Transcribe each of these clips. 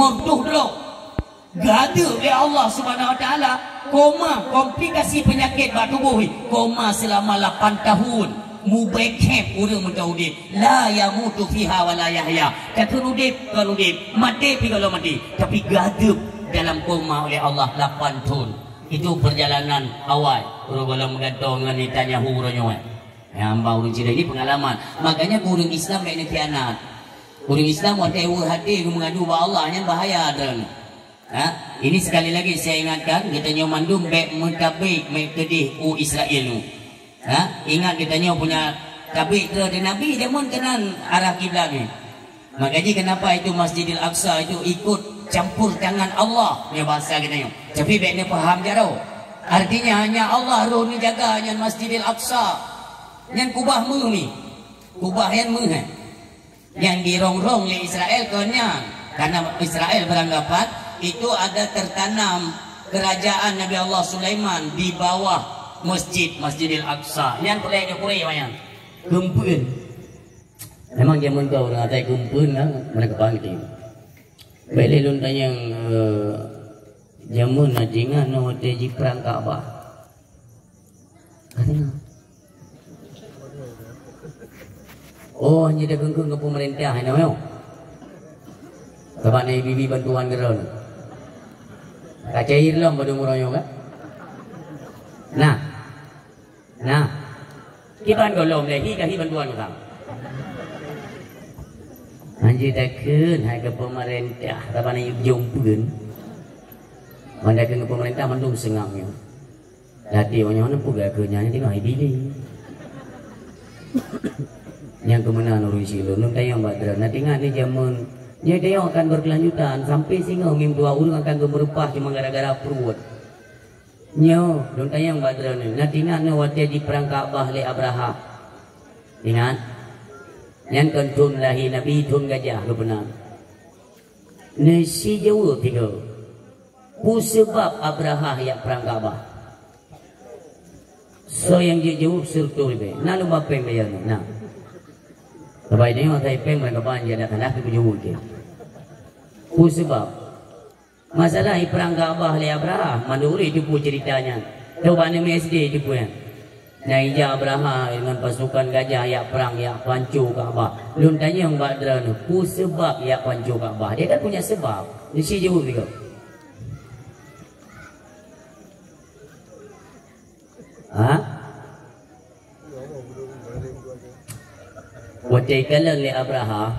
Mertuh dulu gada oleh Allah Subhanahu Wa Taala, koma komplikasi penyakit bak tubuh, koma selama 8 tahun. Mubekep urang mendaudik la yamutu fiha wa la yahya, kata udip kalau udip, mati pi kalau mati, tapi gadep dalam koma oleh Allah 8 tahun. Itu perjalanan awal urang bola menggantung dengan Netanyahu uronyo yang bau urang cerita ini pengalaman. Makanya urang Islam baik khianat. Urang Islam watai hati mengadu ba Allah yang bahaya dan ini sekali lagi saya ingatkan, kita nyomandum baik mentabik baik kedih Israel nu. Ingat kita punya tabik ke Nabi dia pun kenan arah kiblat ni. Makanya kenapa itu Masjidil Aqsa itu ikut campur tangan Allah ni bahasa kita ni. Tapi baiknya faham je tau. Artinya hanya Allah roh ni jaga hanya Masjidil Aqsa. Yang kubah mu ni. Kubah yang mu yang dirongrong oleh Israel karena Israel beranggapan itu ada tertanam kerajaan Nabi Allah Sulaiman di bawah Masjidil Aqsa. Yang pelai kurang banyak. Gempun. Memang zaman kau orang atai gempun kan mereka panggil. Beli lun tanya zaman najingan no teji perang Kaabah. Katanya. Oh hanya dah genggung ke pemerintah ini memang. Sebab ni bibi bantuan geron. Tak cair lah pada umurnya kan. Nah, kita golong lagi kasih bantuan orang. Anjir takkan hai ke pemerintah, tapi nak jumpun. Mana ke pemerintah mandung sengangnya. Lati orang mana puga ke nyanyi tengah ibili. Yang kemenangan orang silur, nun tayang badran. Nanti ingat ni zaman, dia akan berkelanjutan sampai singa mim 2 orang akan gemerupah cuma gara-gara perut. Nyo, don't tayang badran ni. Nanti ingat ni waktu di perang Kaabah le Abraha. Ingat? Yang kentun lahi Nabi tun gajah ke benar. Nasi jauh tiga. Pu sebab Abraha yang perang Kaabah. So yang jauh sertu lebih. Nah lu apa yang bayar ni? Nah. Lepas ni orang Taiping mereka banyak datang lagi ke jauh ke. Pu sebab. Masalah perang Kaabah le Abraha, manduri itu pun ceritanya. Tahu mana MSD itu pun. Naija Abraha dengan pasukan gajah yang perang yang pancu Kaabah. Lun tanya yang Badran, pu sebab yang pancu Kaabah. Dia kan punya sebab. Dia si jauh juga. Waktu kala le Abraha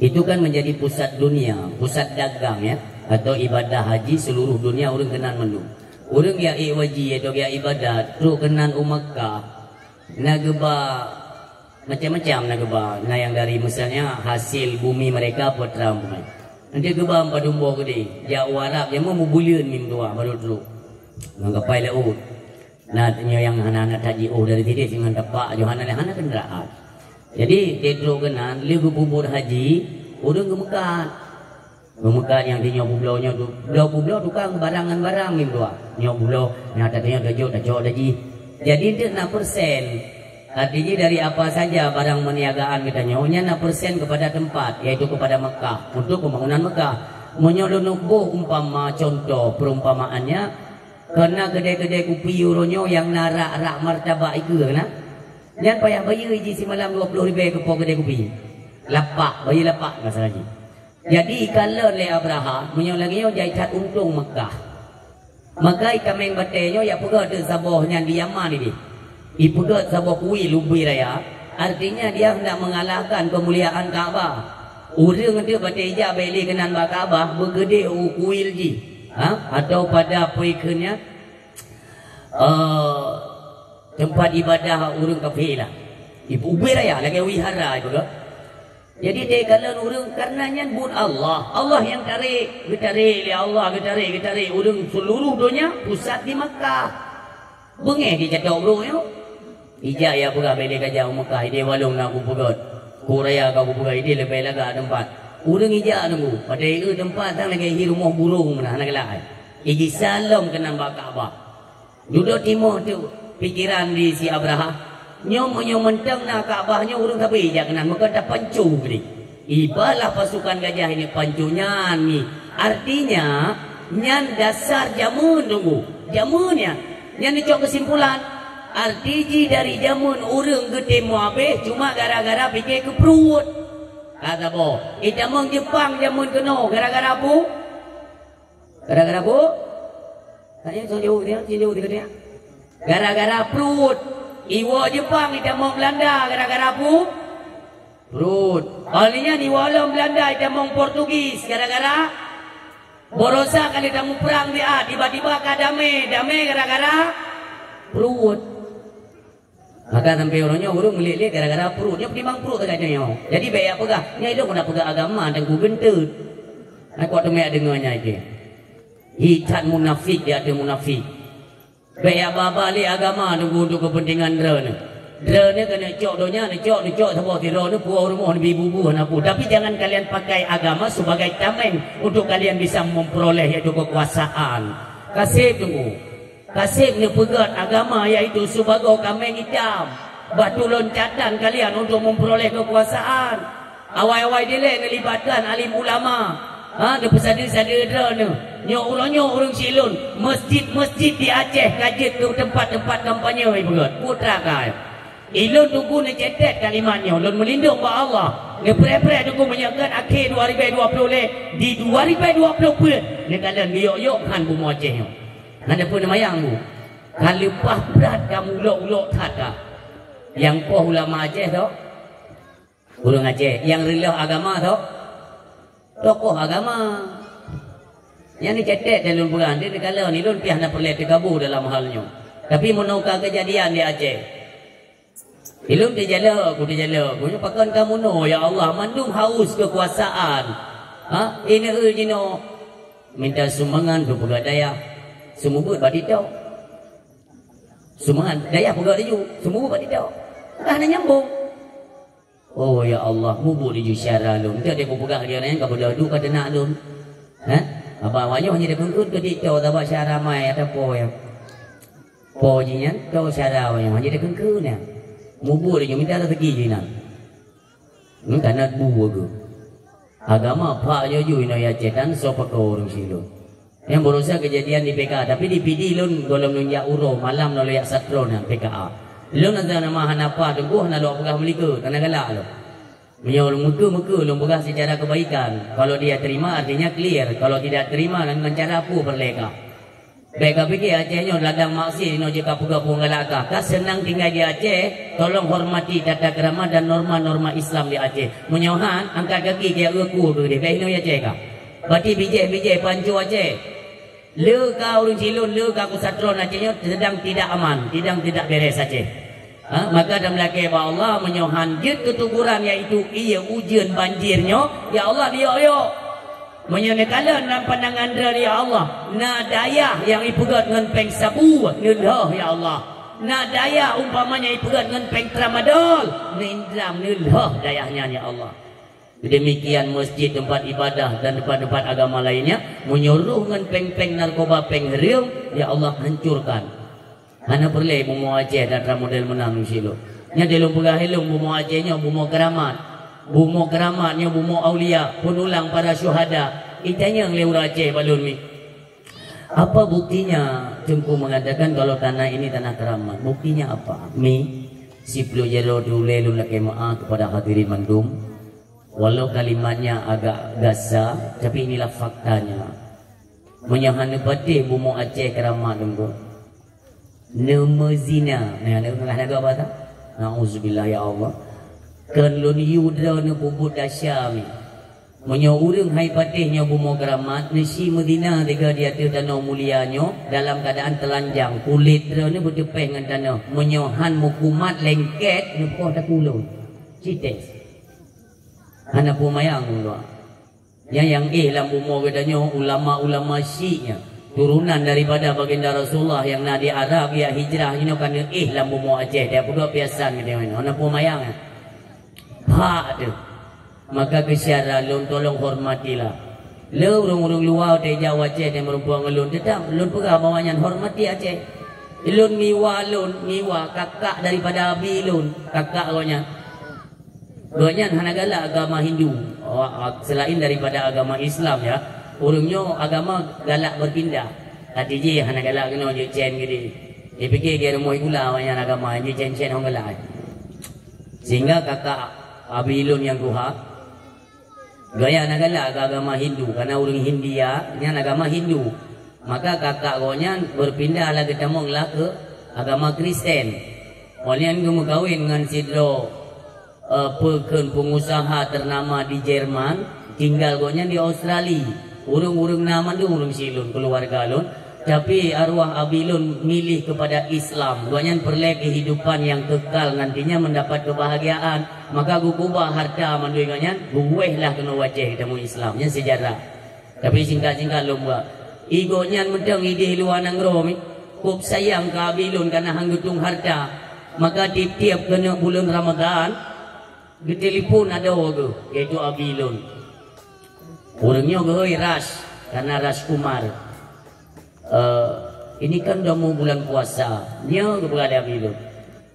itu kan menjadi pusat dunia, pusat dagang ya. Atau ibadah haji seluruh dunia orang kenan menu. Orang yang iwaji atau yang ibadat tu kenan Makkah. Nageba macam-macam nageba. Nah yang dari misalnya hasil bumi mereka potram. Nanti geba pada umbo gede. Ya Arab yang mau bulian mim tua baru dulu. Nggapai laut. Nah yang anak-anak haji dari tidik dengan tepak Yohana lehana kendaraan. Jadi dia dulu kenan liu bubur haji orang ke Mekah. Memekat yang di nyobu blaunya tu, blau tukang barangan-barang ni dua. Nyobu blau, nyatanya dah jauh lagi. Jadi dia 6%. Artinya dari apa saja barang perniagaan kita nyonya 6% kepada tempat, yaitu kepada Mekah untuk pembangunan Mekah. Menyolunubuh umpama contoh perumpamaannya, karena kedai-kedai kopi euronyo yang narak-rak martabak itu kan? Jangan payah bayar iji si malam 20 ribu ke kedai kopi. Lapak, bayar lapak masalah lagi. Jadi kalau le Abraha menyolangnya jaitat untung Mekah. Maka ikameng batenya ya pegat sabohnya di Yaman ini. Ipegat saboh kuil lubi raya. Artinya dia hendak mengalahkan kemuliaan Kaabah. Urang dia bateja beli kenan ba Kaabah bergede kuil ji. Atau pada poikennya tempat ibadah urang kafir lah. Ibu ubi raya lagi wihara itu ke. Jadi dia kalau orang karenanya buat Allah yang tarik, ya Allah tarik, orang seluruh dunia pusat di Makkah. Bengeh dia jatuh bro yo. Ija ya buka beli gajah Makkah dia walung nak kupugot. Korea kau kupugot dia lebih laga tempat. Orang ija nunggu, pada itu tempat tang lagi rumah burung mana nak lain. Iji salam kena Kaabah. Duduk timur tu pikiran di si Abraha. Nyom mentang nak Kaabahnya urang tapi ija kenan maka dah pancu gini. Ibalah pasukan gajah ini pancunya ni. Artinya nyan dasar jamun tunggu. Jamunnya nyan dicok kesimpulan. Arti dari jamun urang ketemu habis cuma gara-gara fikir ke perut. Kata bo, jamun Jepang jamun keno gara-gara apa? Gara-gara apa? Tanya jauh dia, dia. Gara-gara perut. Iwa Jepang jamun Belanda gara-gara apa? Perut. Alinya ni walau Belanda jamun Portugis gara-gara borosa kali kamu perang dia tiba-tiba kadame gara-gara perut. Maka sampai orangnya urung melihat gara-gara perutnya memang perut katanya. Jadi baik apa kah? Nya itu kena pegang agama dan ku gentut. Aku ada mek dengarnya itu. Hitat munafik dia ada munafik. Baik apa balik agama tunggu untuk kepentingan drone. Drone kena cok donya, cok sebab tiro ni puau rumah ni bubu apa. Tapi jangan kalian pakai agama sebagai tameng untuk kalian bisa memperoleh yaitu kekuasaan. Kasih tunggu. Kasih ni pegat agama iaitu sebagai kambing hitam. Batu loncatan kalian untuk memperoleh kekuasaan. Awal-awal dia melibatkan alim ulama. Dia pesada-pesada ni. Nyok orang silun. Masjid-masjid di Aceh kajit ke tempat-tempat kampanye pegat. Putra kaya. Ilun tunggu ni cetet kalimatnya. Ilun melindung kepada Allah. Dia pere-pere tunggu menyakan akhir 2020 di 2020 ni kalian liok-yok kan bumi Aceh. Ada pun mayang bu. Kalau pah berat kamu ulok-ulok tak. Yang poh ulama Aceh tu. Urang Aceh. Yang rilah agama tu. Tokoh agama. Yang ni cetek dalam bulan. Dia kalau ni lun piah nak perleh tergabur dalam halnya. Tapi menukar kejadian di Aceh. Ilum dia jala. Aku dia jala. Aku pakan kamu no. Ya Allah. Mandum haus kekuasaan. Ini jino. Minta sumbangan tu pegadaiah. Semua buat badi tau. Semua daya pegak dia semua buat badi tau. Dah nak nyambung. Oh ya Allah, mubuk dia syara lun. Dia pegang dia yang kau berdoa kau nak lun. Apa awaknya hanya dia pengkut ke dia tahu syara mai atau po yang. Po jinya tahu syara awaknya hanya dia pengkut ni. Mubuk dia minta rezeki je nak. Kan nak buat ke. Agama pak je ina ya cetan so pakau orang silun. Yang berusaha kejadian di PKA. Tapi di PD lun golong lun ya uro. Malam lalu ya satron yang PKA. Lun nanti nama hanapa. Tunggu nak luak pegah melika. Tanah galak lu. Menyolong muka-muka lun pegah secara kebaikan. Kalau dia terima artinya clear. Kalau tidak terima dengan cara apa berleka. Baik fikir Acehnya ladang maksir. Ino jika pegah pun galakah. Kau senang tinggal di Aceh. Tolong hormati tata kerama dan norma-norma Islam di Aceh. Menyohan angkat kaki dia aku begini. Baik ino ya Aceh kah? Berarti bijai pancu Aceh. Le kau urang silun, le kau satron Acehnya sedang tidak aman, tidak beres Aceh. Maka dalam laki Allah menyohan jut ketuburan iaitu ia ujian banjirnya. Ya Allah dia yo. Menyonekalan dalam pandangan dari ya Allah. Na daya yang ipegat dengan peng sabu, nilhah ya Allah. Na daya umpamanya ipegat dengan peng tramadol, nindram nilhah dayahnya ya Allah. Demikian masjid tempat ibadah dan tempat-tempat agama lainnya menyuruh dengan peng-peng narkoba peng riung ya Allah hancurkan. Mana perleh bumu Aceh dan model menang silo. Nya dalam pegah helung bumu Acehnya bumu keramat. Bumu keramatnya bumu aulia, penulang para syuhada. Itanya yang lewur Aceh balun mi. Apa buktinya? Jengku mengatakan kalau tanah ini tanah keramat. Buktinya apa? Mi si pelu jero dule lu nak maaf kepada hadirin mandum. Walau kalimatnya agak gasa, tapi inilah faktanya. Menyahana patih bumu Aceh keramat tunggu. Nama zina. Nak apa tak? Na'udzubillah ya Allah. Kenlun yudra ni bubut dasyami. Menyurung hai patihnya bumu keramat. Nasi Medina tiga dia tu tanah mulianya. Dalam keadaan telanjang. Kulit dia ni berdepeh dengan tanah. Menyohan mukumat lengket. Ni poh tak pulau. Cites. Anak pumayang pula. Yang dalam umur katanya ulama-ulama syi'nya. Turunan daripada baginda Rasulullah yang nak di Arab ya hijrah ini kan dalam umur Aceh. Dia pun biasan katanya. Anak pumayang. Pak tu. Maka kesyara lun tolong hormatilah. Le urung-urung luar di Jawa Aceh yang merupakan lun. Tetap lun pegah bawanya hormati Aceh. Lun miwa kakak daripada abi lun. Kakak rohnya. Banyak hanagala agama Hindu. selain daripada agama Islam ya, urungnya agama galak berpindah. Tadi je hana galak kena je cen gede. Dia fikir dia rumah pula banyak agama je cen orang galak. Sehingga kakak Abilun yang kuha gaya nak galak ke agama Hindu karena urang Hindia nya agama Hindu. Maka kakak gonya berpindah lah ketamong lah ke agama Kristen. Olian kamu kawin dengan sidro pengusaha ternama di Jerman, tinggal gonya di Australia. Urung-urung nama tu urung silun keluarga lun, tapi arwah Abilun milih kepada Islam. Gonya peroleh kehidupan yang kekal, nantinya mendapat kebahagiaan. Maka gubah harta mandui gonya, guweh lah kena wajah ketemu Islamnya sejarah. Tapi singkat-singkat lomba. Igonya mentang ide luar nangrom, kup sayang ke Abilun karena hanggutung harta. Maka tiap-tiap kena bulan Ramadan, di telefon ada orang, yaitu Abilun. Orangnya goi Ras, karena Ras Kumar. Ini kan udah mau bulan puasa, dia kepada Abilun.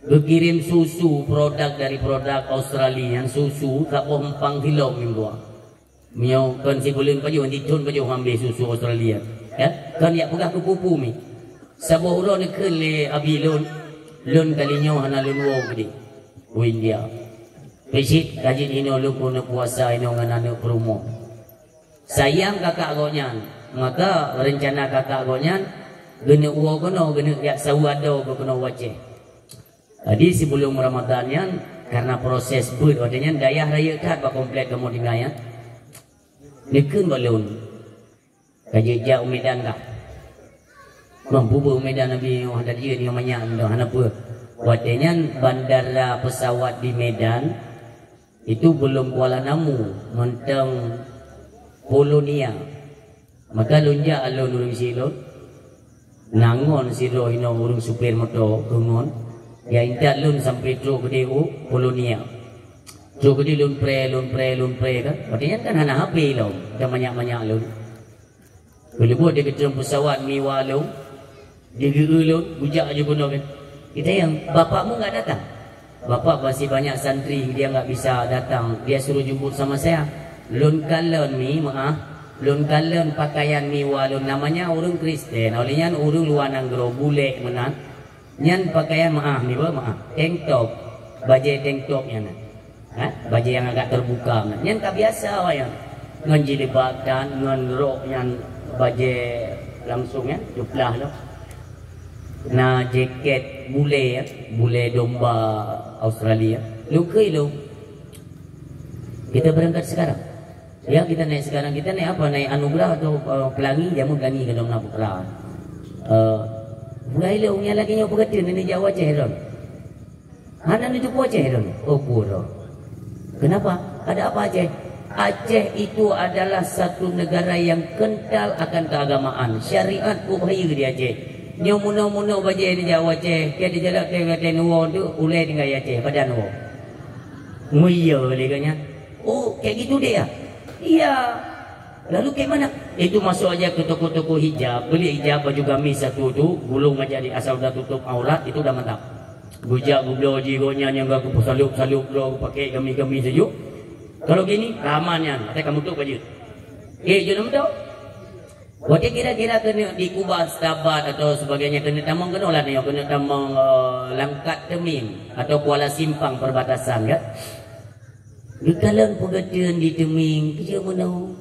Berkirim susu, produk dari produk Australia yang susu, kapok empang hilom minggu. Mio kan si bulan paju, nanti tun paju ambil susu Australia. Ya, kan ya pegah kupu-kupu mi. Sabuh orang ni kele Abilun, lun kalinya hana lun wo gede. India. Pesit kaji ino lu pun puasa ino nganane promo. Sayang kakak gonyan, maka rencana kakak gonyan gena uo kono gena yak sawado kono wace. Tadi sebelum Ramadannya karena proses bud adanya dayah raya kat ba komplek kamu dingaya. Nekeun balun. Kaji ja Medan dah. Mampu Medan Nabi ada dia ni banyak dah apa. Wadenya bandara pesawat di Medan itu belum Kuala Namu, mentang Polonia. Maka lunja alun urung silon nangon silo ino urung supir motor kungon ya intat lun sampai tro gede Polonia. Tro gede lun pre kan. Artinya kan hana HP lo, dah banyak-banyak lun. Kalau buat dia ketemu pesawat miwa lun, dia lun bujak aja guna kan. Kita yang bapakmu enggak datang. Bapak masih banyak santri, dia enggak bisa datang. Dia suruh jemput sama saya. Lun kalon mi maaf, lun kalon pakaian mi walun namanya urung Kristen, olehnya urung luar nanggro bule menan. Nyan pakaian maaf ni maaf, tank top, baju tank top yang baju yang agak terbuka. Nyan tak biasa wayang. Ngan jilbab dan ngan rok yang baju langsung ya, juplah lo. Nah jaket bule ya, bule domba Australia. Lu ke lu. Kita berangkat sekarang. Ya kita naik sekarang, kita naik apa? Naik Anugerah atau Pelangi, jamu gani ke dalam Napukra. Mulai lewungnya lagi nyoba ketin ini Jawa Ceheron. Hana itu po Ceheron. Oh pura. Kenapa? Ada apa Aceh? Aceh itu adalah satu negara yang kental akan keagamaan. Syariat ubahaya di Aceh. Nyo muno-muno baje di Jawa Aceh. Dia dijalak ke Nuwo tu ulai dengan Aceh pada Nuwo. Muyo leganya. Oh kayak gitu dia. Iya. Lalu kayak mana? Itu masuk aja ke toko-toko hijab, beli hijab baju gamis satu tu, gulung aja di asal dah tutup aurat, itu dah mantap. Bujak gublo jigonya yang gak saluk-saluk lo pakai gamis-gamis saja. Kalau gini ramannya, kata kamu tu baju. Jangan tahu. Waktu kira-kira kena dikubah Stabat atau sebagainya kena tamang kena lah ni, kena tamang Langkat Teming atau Kuala Simpang perbatasan kan? Dikalan pegadaian di Teming, kerja mana?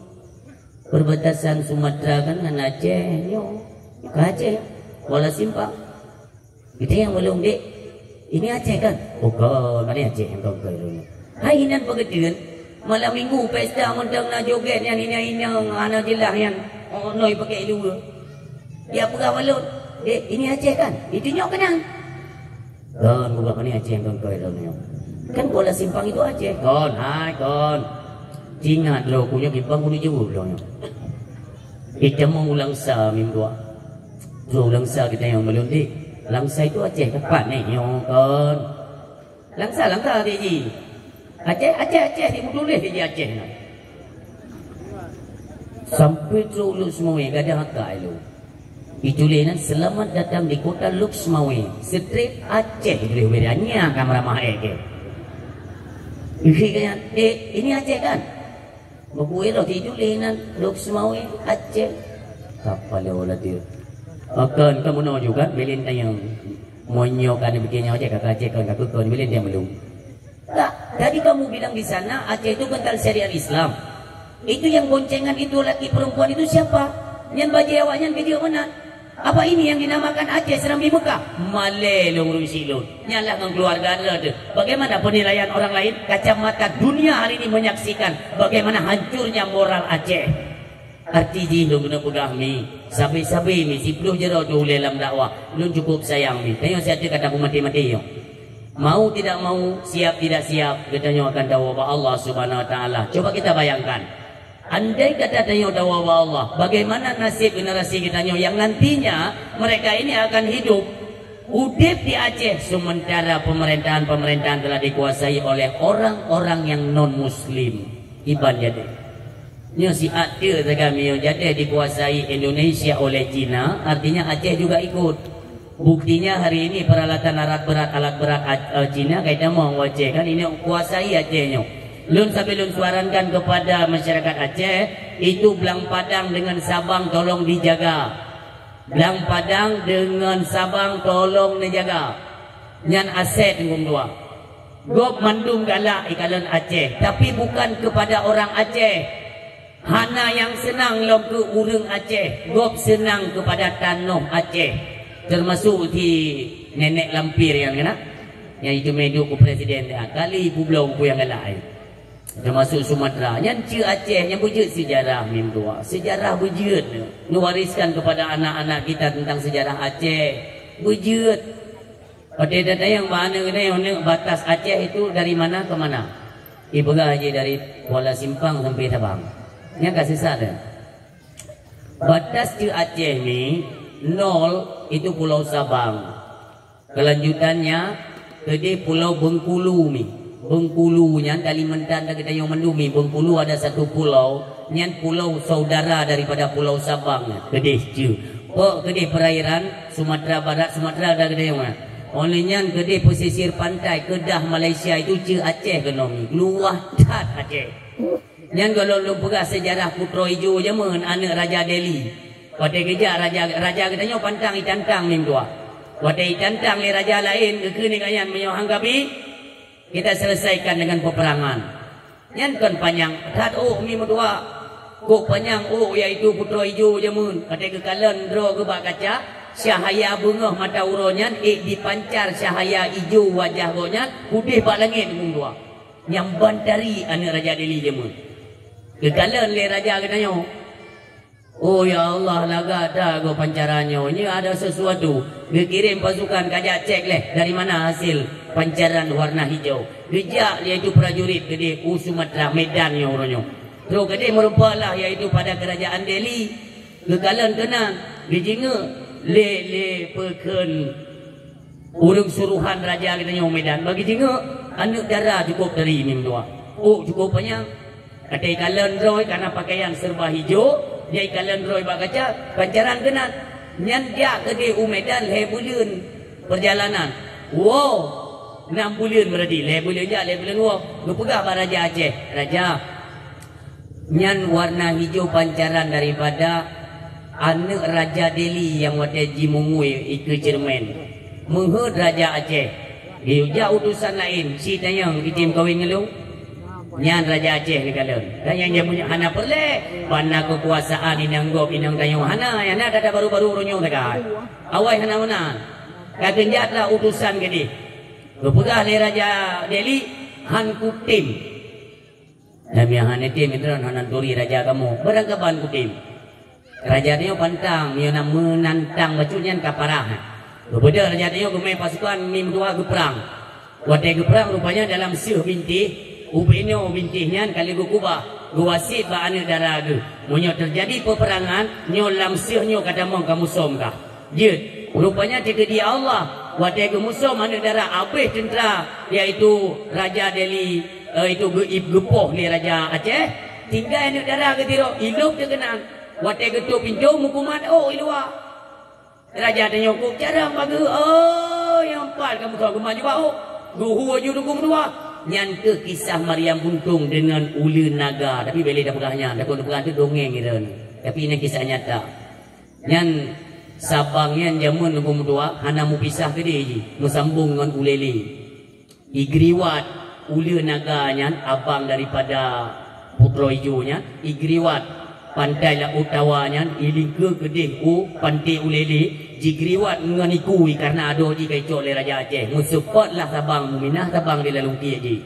Perbatasan Sumatera kan dengan Aceh, yo, ke Aceh, Kuala Simpang. Kita yang belum dek, ini Aceh kan? Oh kan, mana Aceh yang kau kau. Hai hinan pegadaian, malam minggu pesta mentang nak joget yang ini anak jelah yang noi pakai dua. Ya pegah balut, dek ini Aceh kan? Itu nyok kenang. Kan bukan ini Aceh yang kau kau nyok. Kan Kuala Simpang itu Aceh. Kon, hai kon. Ingat lo punya kipang punya jauh lo. Kita mau langsa minggu. So langsa kita yang belum di. Langsa itu Aceh kapan ni kon? Langsa di. Aceh di Budulis di Aceh. Sampai tu Luxmawe gak ada hakak lo. Itu lenan selamat datang di kota Luxmawe. Straight Aceh boleh beranya kamera mahal ke. Ini Aceh kan? Mabuhay raw tidur linan dok semau Aceh. Kapal wala dia. Akan kamu nak juga bilin tayang monyo kan begini aja kakak Aceh kan kakak kau bilin dia belum. Tak, tadi kamu bilang di sana Aceh itu kental syariat Islam. Itu yang boncengan itu laki perempuan itu siapa? Yang baju awaknya kerja mana? Apa ini yang dinamakan Aceh Serambi Mekah? Malay long silun. Nyalah dengan keluarga ada. Bagaimana penilaian orang lain? Kacamata dunia hari ini menyaksikan bagaimana hancurnya moral Aceh. Arti jihlo guna pegah mi. Sabi-sabi mi sipuluh jero tu dalam dakwah. Lu cukup sayang mi. Tanya saya kata pun mati-mati yo. Mau tidak mau, siap tidak siap, katanya akan dakwah Allah Subhanahu wa taala. Coba kita bayangkan. Andai kata tanya dakwah Allah, bagaimana nasib generasi kita yang nantinya mereka ini akan hidup udip di Aceh sementara pemerintahan telah dikuasai oleh orang-orang yang non muslim. Iban jadi nya si Aceh kami jadi dikuasai Indonesia oleh Cina, artinya Aceh juga ikut. Buktinya hari ini peralatan alat berat Cina kaita mau Aceh kan ini kuasai Acehnya. Lun sampai lun suarankan kepada masyarakat Aceh itu Belang Padang dengan Sabang tolong dijaga. Belang Padang dengan Sabang tolong dijaga. Nyan aset ngum dua. Gop mandum galak ikalan Aceh, tapi bukan kepada orang Aceh. Hana yang senang lom ke urang Aceh, gop senang kepada tanah Aceh. Termasuk di nenek lampir yang kena, yang itu meduk ke presiden dia. Kali ibu belum pu yang galak. Termasuk Sumatera, yang cia Aceh yang bujut sejarah mim tua, sejarah bujut, mewariskan kepada anak-anak kita tentang sejarah Aceh, bujut. Pada data yang mana yang batas Aceh itu dari mana ke mana? Ibu aja dari Kuala Simpang sampai Sabang. Yang kasih sadar. Batas cia Aceh ni 0 itu Pulau Sabang. Kelanjutannya ke Pulau Bengkulu ni. Bengkulu nya Kalimantan dan kita yang mendumi. Bengkulu ada satu pulau, nyan pulau saudara daripada Pulau Sabang. Kedih je. Kedih perairan Sumatera Barat, Sumatera ada kedih yang mana? Oleh nyan kedih pesisir pantai Kedah Malaysia itu je Aceh genomi. Luah tat Aceh. Nyan kalau lu pegang sejarah Putra Ijo je men anak Raja Delhi. Pada kerja raja katanya pantang itantang nim tua. Pada itantang ni raja lain ke ni kayan menyohang kami. Kita selesaikan dengan peperangan. Yang kan panjang. Tat mi medua. Kok panjang iaitu Putra Ijo jamun. Kata ke kalan dro ke bak kaca. Cahaya bunga mata uronya. Dipancar cahaya ijo wajah ronya. Putih bak langit mung dua. Yang bantari anak Raja Delhi jamun. Ke kalan le raja katanya. Oh ya Allah laga dah go pancarannya. Ini ada sesuatu. Dia kirim pasukan kajak cek leh dari mana hasil pancaran warna hijau. Gejak dia itu prajurit gede Sumatera Medannya orangnya. Terus gede merupalah iaitu pada kerajaan Delhi. Kekalan kena dijinga le peken urang suruhan raja katanya Medan bagi jinga anak darah cukup dari mim dua. Oh cukup banyak. Kata ikalan roy karena pakaian serba hijau. Dia ikalan roy bak kaca pancaran kena nyan dia ke Medan lebulan perjalanan. Wow, 6 bulan berarti lebulan dia lebulan wow. Gepegah ba raja Aceh. Raja nyan warna hijau pancaran daripada anak Raja Delhi yang wate Jimungui ke Jerman. Menghud Raja Aceh. Dia utusan lain si tayang itim kawin ngelu. Nyan Raja Aceh ni kalau dan yang dia punya hana perle pana kekuasaan ini anggap inang tayong hana yang ada baru-baru urunyo dekat awai hana mana kagenjatlah utusan gede berpegah le Raja Delhi han kutim dami han etim intran hanan turi raja kamu berangkapan kutim raja dia pantang dia nak menantang bacunyan kaparah berbeda raja dia gemai pasukan mim dua ke perang wadai ke perang rupanya dalam siuh binti Upinyo bintihnya kali gukuba guwasit ba ane daraga. Munyo terjadi peperangan nyo lamsih nyo kata mong kamu somkah. Je rupanya tiga dia Allah wadai ke musuh ane darah abih tentera iaitu Raja Delhi itu gepoh ni Raja Aceh tinggal ane darah ke tiro ilup terkenang wadai ke tu pintu mukumat ilua Raja tanya ku cara bagi yang empat kamu kau gemar juga guhu aju dukung dua Nyan ke kisah Maryam Buntung dengan ula naga. Tapi boleh dah pegahnya. Dah kau pegah tu dongeng kira ni. Tapi ini kisah nyata. Nyan Sabang yang jamun nombor dua. Hana mu pisah ke dia je. Musambung dengan ulele. Igriwat ula naganya. Abang daripada Putra Hijaunya. Igriwat pantai laut tawanya. Ilingke kedih pantai ulele. Jigriwat menganikui karena ada di kecok oleh Raja Aceh. Musupatlah Sabang Muminah Sabang di lalu kia je.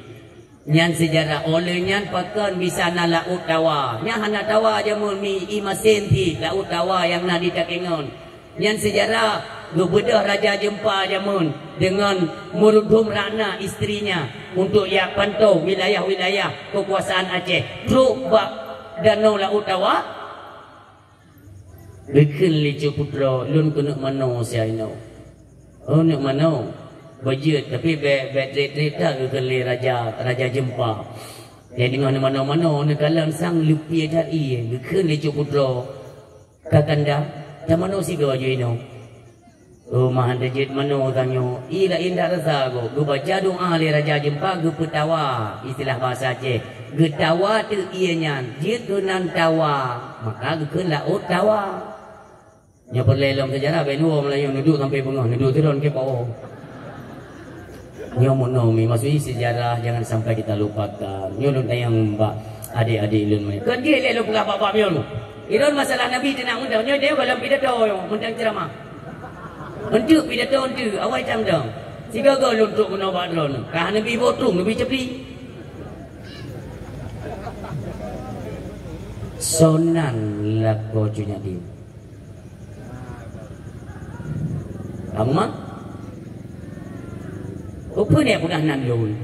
Nyan sejarah olehnya pakan bisa na laut tawa. Nyan hana tawa jamun mi imasen ti laut tawa yang na ditakengon. Nyan sejarah gebedah Raja Jempa jamun dengan Murudhum Rana istrinya untuk yang pantau wilayah-wilayah kekuasaan Aceh. Truk bak danau laut tawa. Bikin licu putra lun kena mano saya no. Oh nak mano. Bajet tapi cerita ke kali raja Jempa. Jadi dengan mano-mano nak kalan sang lupi dari bikin licu putra. Kakanda, dah mano si kau je no. Oh mahan dejit mano tanyo. Ila indah rasa go. Go baca doa le Raja Jempa go petawa istilah bahasa Aceh. Getawa tu ianya, jit kenan tawa. Maka go laut tawa. Nya perlelom sejarah benu Melayu duduk sampai bengah duduk turun ke bawah. Nya monomi maksudnya sejarah jangan sampai kita lupakan. Nya lun tayang mbak adik-adik lun mai. Kan dia lelu pula bapa pion. Irun masalah Nabi tenang undang. Nya dia dalam pidato yo undang ceramah. Untuk pidato untuk awai tangdang. Siga go lun tuk guna badron. Kah Nabi botung Nabi cepri. Sonan lako junya di. Kamu mah? Apa ni aku dah nan lul?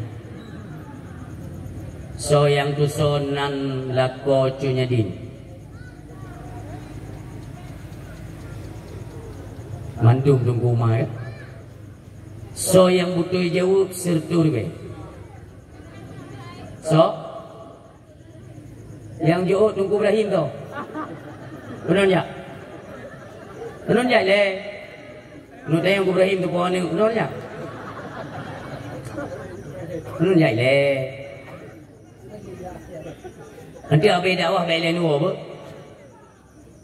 So yang tu sonan lako cunya din. Mandum tunggu rumah ya. So yang butuh jauh sertur be. So yang jauh tunggu Ibrahim tu. Benar tak? Benar tak le? Nó thấy ông Ibrahim tu con này nó nhá. Nó nhảy le. Nanti apa dakwah bela nu apa?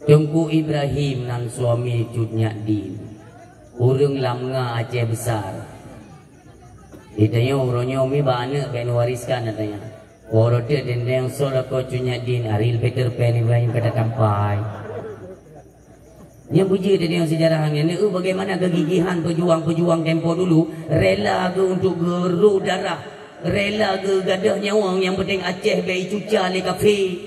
Tunggu Ibrahim nan suami cutnya din. Urang lamnga Aceh besar. Ditanya orangnya umi bana ben wariskan katanya. Orang dia dendeng solat kau cutnya din Ariel Peter Pan Ibrahim kata kampai. Yang puji dari yang sejarahnya ni, bagaimana kegigihan pejuang-pejuang tempo dulu rela ke untuk geru darah, rela ke gadah nyawa yang penting Aceh bayi cuca le kafe.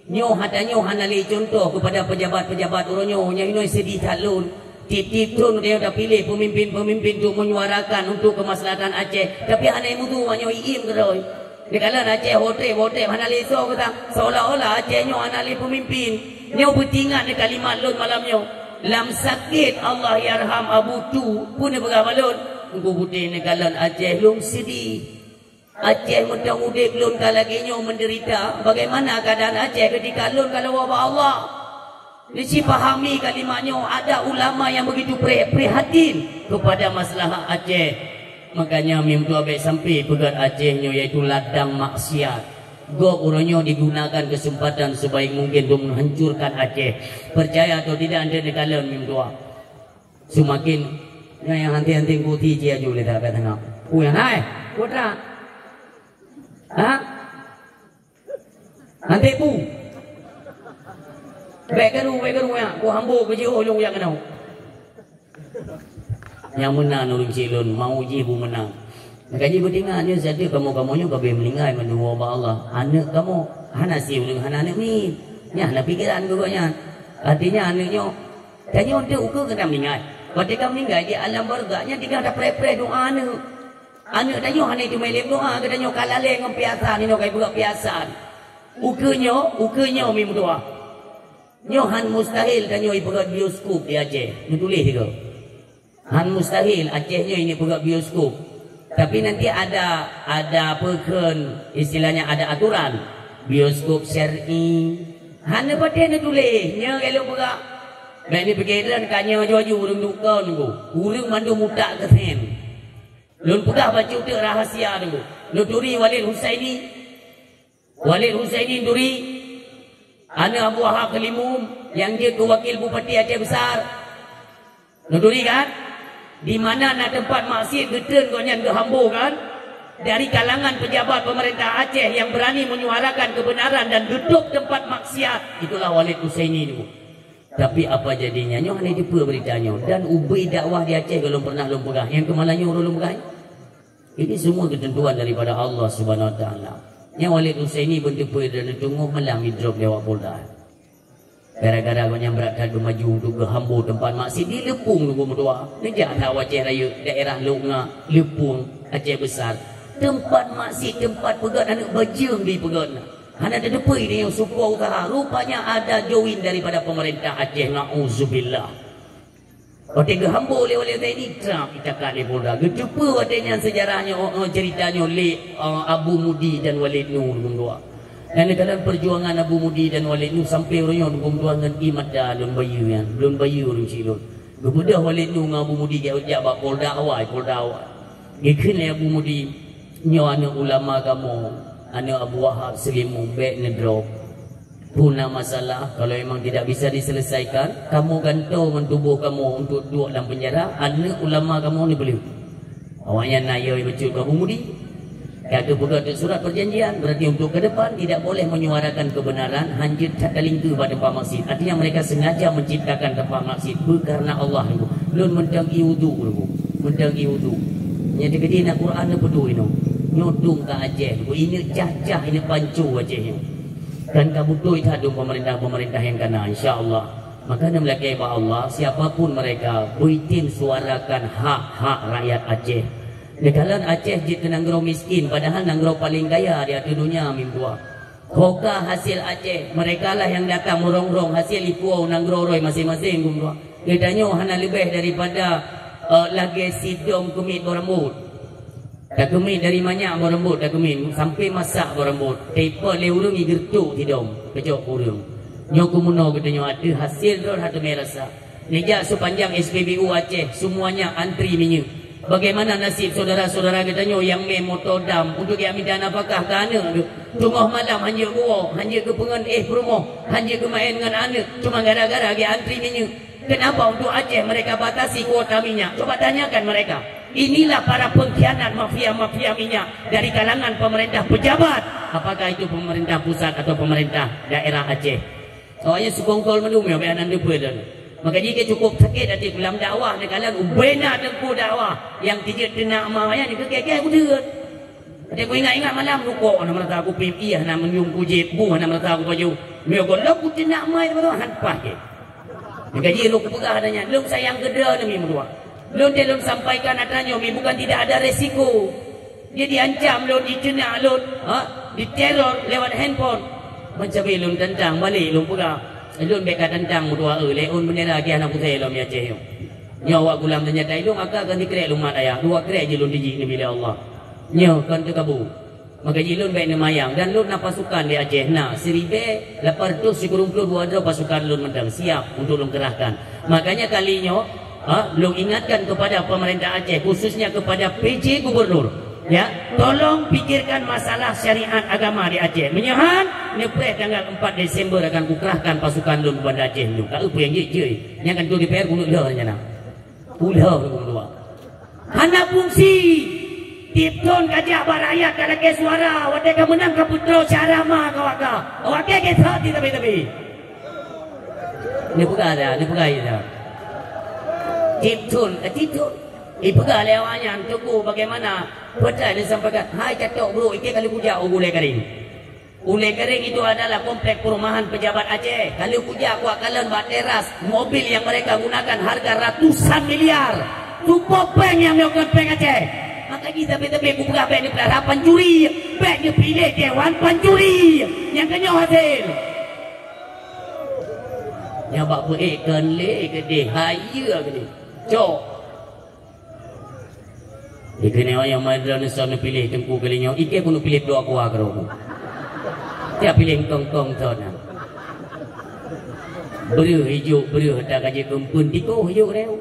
Nyoh hata nyoh hanali contoh kepada pejabat-pejabat orang nyoh yang ini sedih calon. Tip-tip tu dia dah pilih pemimpin-pemimpin untuk menyuarakan untuk kemaslahatan Aceh. Tapi hanya mutu nyoh iim keroi. Dikala Aceh hotel hanali so kata seolah-olah Aceh nyoh hanali pemimpin. Nyoh bertingat di kalimat lun malam nyoh. Lam sakit Allah yarham Abu Tu pun dia bergabalun. Engkau putih negalan Aceh lung sedih. Aceh mentang udik lun kalaginyo menderita. Bagaimana keadaan Aceh ketika lun kalau wabah Allah. Disi pahami kalimatnya ada ulama yang begitu prihatin kepada masalah Aceh. Makanya mimpi abek sampai pegat Acehnya yaitu ladang maksiat. Gok orangnya digunakan kesempatan sebaik mungkin untuk menghancurkan Aceh. Percaya atau tidak anda di kalam mim doa. Semakin yang hanti-hanti kuti dia juga tak apa tengah. Yang hai, putra. Ha? Hanti pu. Baik keru ya. Ku hambu ke jiho yang yang kenau. Yang menang nurung cilun mau jibu menang. Kaji bertinggalnya jadi kamu-kamunya kau boleh meninggal menunggu Allah. Anak kamu, anak siu dengan anak ni. Ya, nak pikiran juga artinya anaknya. Tanya untuk ukur kena meninggal. Ketika meninggal di alam barganya dia ada pre-pre doa anak. Anak tanya anak itu melem doa. Katanya kalale dengan piasan ini kau buat piasan. Ukurnya mim doa. Nyohan mustahil tanya ibarat bioskop di Aceh. Nutulis juga. Han mustahil Acehnya ini buat bioskop. Tapi nanti ada pekan istilahnya ada aturan bioskop syar'i. Hanya pada nak tulisnya kalau berak. Baik ni perkiraan kanya jaju urang duka nunggu. Urang mandu mutak kesen. Lun pegah baca tu rahasia tu. Lun duri Walid Husaini. Walid Husaini duri. Ana Abu Wahab Kelimum yang dia tu wakil Bupati Aceh Besar. Lun duri kan? Di mana nak tempat maksiat getun konyan ke hambo kan? Dari kalangan pejabat pemerintah Aceh yang berani menyuarakan kebenaran dan duduk tempat maksiat, itulah Walid Husaini itu. Tapi apa jadinya? Nyo hanya jumpa beritanya dan ubi dakwah di Aceh belum pernah lumpegah. Yang kemalanya orang lumpegah. Ini semua ketentuan daripada Allah Subhanahu Wa Taala. Yang Walid Husaini pun jumpa dan tunggu malam di drop lewat Polda. Gara-gara banyak beratkan ke maju untuk ke hambo tempat maksiat di Lepung tunggu berdua. Nejak tak Aceh Raya, daerah Lunga, Lepung, Aceh Besar. Tempat maksiat, tempat pegat anak bajang di pegat. Hanya ada depan ini yang supaya usaha. Rupanya ada join daripada pemerintah Aceh. Na'udzubillah. Waktu ke hambo oleh ini Trump kita kali Polda. Kecupa waktunya sejarahnya ceritanya oleh Abu Mudi dan Walid Nur berdua. Dan dalam perjuangan Abu Mudi dan Walid Nur sampai orangnya berdua dengan imadah lun bayu yang lun bayu orang silun. Kemudian Walid Nur dengan Abu Mudi dia ucap Polda awal. Ikhlas Abu Mudi nyo anak ulama kamu, anak Abu Wahab Selimum baik nedrop. Puna masalah kalau memang tidak bisa diselesaikan, kamu gantung tubuh kamu untuk duduk dalam penjara. Anak ulama kamu ni boleh. Awaknya naya betul Abu Mudi. Kata buka surat perjanjian berarti untuk ke depan tidak boleh menyuarakan kebenaran hanya tak kalingku pada tempat maksiat. Artinya mereka sengaja menciptakan tempat maksiat karena Allah itu. Belum mendangi wudu dulu. Mendangi wudu. Yang dekat nak Quran apa tu ini? Nyodung ke Aceh. Ini cacah ini pancu Aceh. Dan kamu tu itu ada pemerintah yang kena insya-Allah. Maka nak melakai ba Allah siapapun mereka buitin suarakan hak-hak rakyat Aceh. Nekalan Aceh jit nanggro miskin padahal nanggro paling kaya di atas dunia mimbuah. Hoka hasil Aceh, mereka lah yang datang merong-rong hasil ipuau nanggro roy masing-masing gumbuah. Katanya hana lebih daripada lagi sidom kemit berambut. Tak kemit dari banyak berambut, tak kemit sampai masak berambut. Tepa le urang igertuk tidom, kecok urang. Nyo kumuno katanya ada hasil dor hatu merasa. Nejak sepanjang SPBU Aceh semuanya antri minyak. Bagaimana nasib saudara-saudara katanya yang memotodam untuk diambil dana apakah ke anak tu. Tengah malam hanya gua, hanya ke pengen rumah, hanya ke main dengan anak. Cuma gara-gara dia antri minyak. Kenapa untuk Aceh mereka batasi kuota minyak? Coba tanyakan mereka. Inilah para pengkhianat mafia-mafia minyak dari kalangan pemerintah pejabat. Apakah itu pemerintah pusat atau pemerintah daerah Aceh? Soalnya sekongkol menum ya bayanan depan dan. Maka jika cukup sakit hati dalam dakwah nekalan ubena tengku dakwah yang tidak kena amaya ni kekek aku dia. Aku ingat malam rukuk nama kata aku PMI nak menyung kujit bu nama kata aku baju. Meu golok aku kena amai tu hanpah ke. Maka jika lu kepegah adanya, lu sayang kedua demi berdua. Lu dia lu sampaikan adanya, bukan tidak ada resiko. Dia diancam lu, dicena lu, diteror lewat handphone. Macam lu tentang balik lu pegah. Lu beka tentang berdua leun bendera lagi anak putih lu Aceh. Nyawa gulam tanya tai lu maka kan dikrek lu mat ayah. Dua krek je lu diji ni bila Allah. Nyaw kan terkabu. Maka jilun baik nemayang dan lu nak pasukan di Aceh. Nah, 1,892 pasukan lu mentang siap untuk lu kerahkan. Makanya kalinya lu ingatkan kepada pemerintah Aceh khususnya kepada PJ Gubernur, ya, tolong pikirkan masalah syariat agama di Aceh. Menyahan nepres tanggal 4 Desember akan kukerahkan pasukan lu pada Aceh lu. Tak apa yang je. Yang akan tu DPR gunu dah nyana. Ulah lu. Hana fungsi Tipton kajak barakyat kalau ke suara wadah kamu menang ke putro cara mah kau agak awak ke hati tapi ni bukan ada Tipton ibuka lewatnya tunggu bagaimana betul disampaikan hai catok bro iki kali puja Ulai Kering itu adalah komplek perumahan pejabat Aceh. Kali puja aku akan buat teras mobil yang mereka gunakan harga ratusan miliar tu popeng yang melakukan peng Aceh. Maka kita betul-betul buka beg ni pelara pancuri, beg ni pilih dewan pancuri yang kenyang hasil. Yang bak ikan le ke deh, haya ke deh, cok. Ikan yang madran sana pilih tengku kalinya, ikan pun pilih dua kuah kerana. Dia pilih tong-tong sana. Beru hijau beru tak kaji kumpul tiko hijau reu.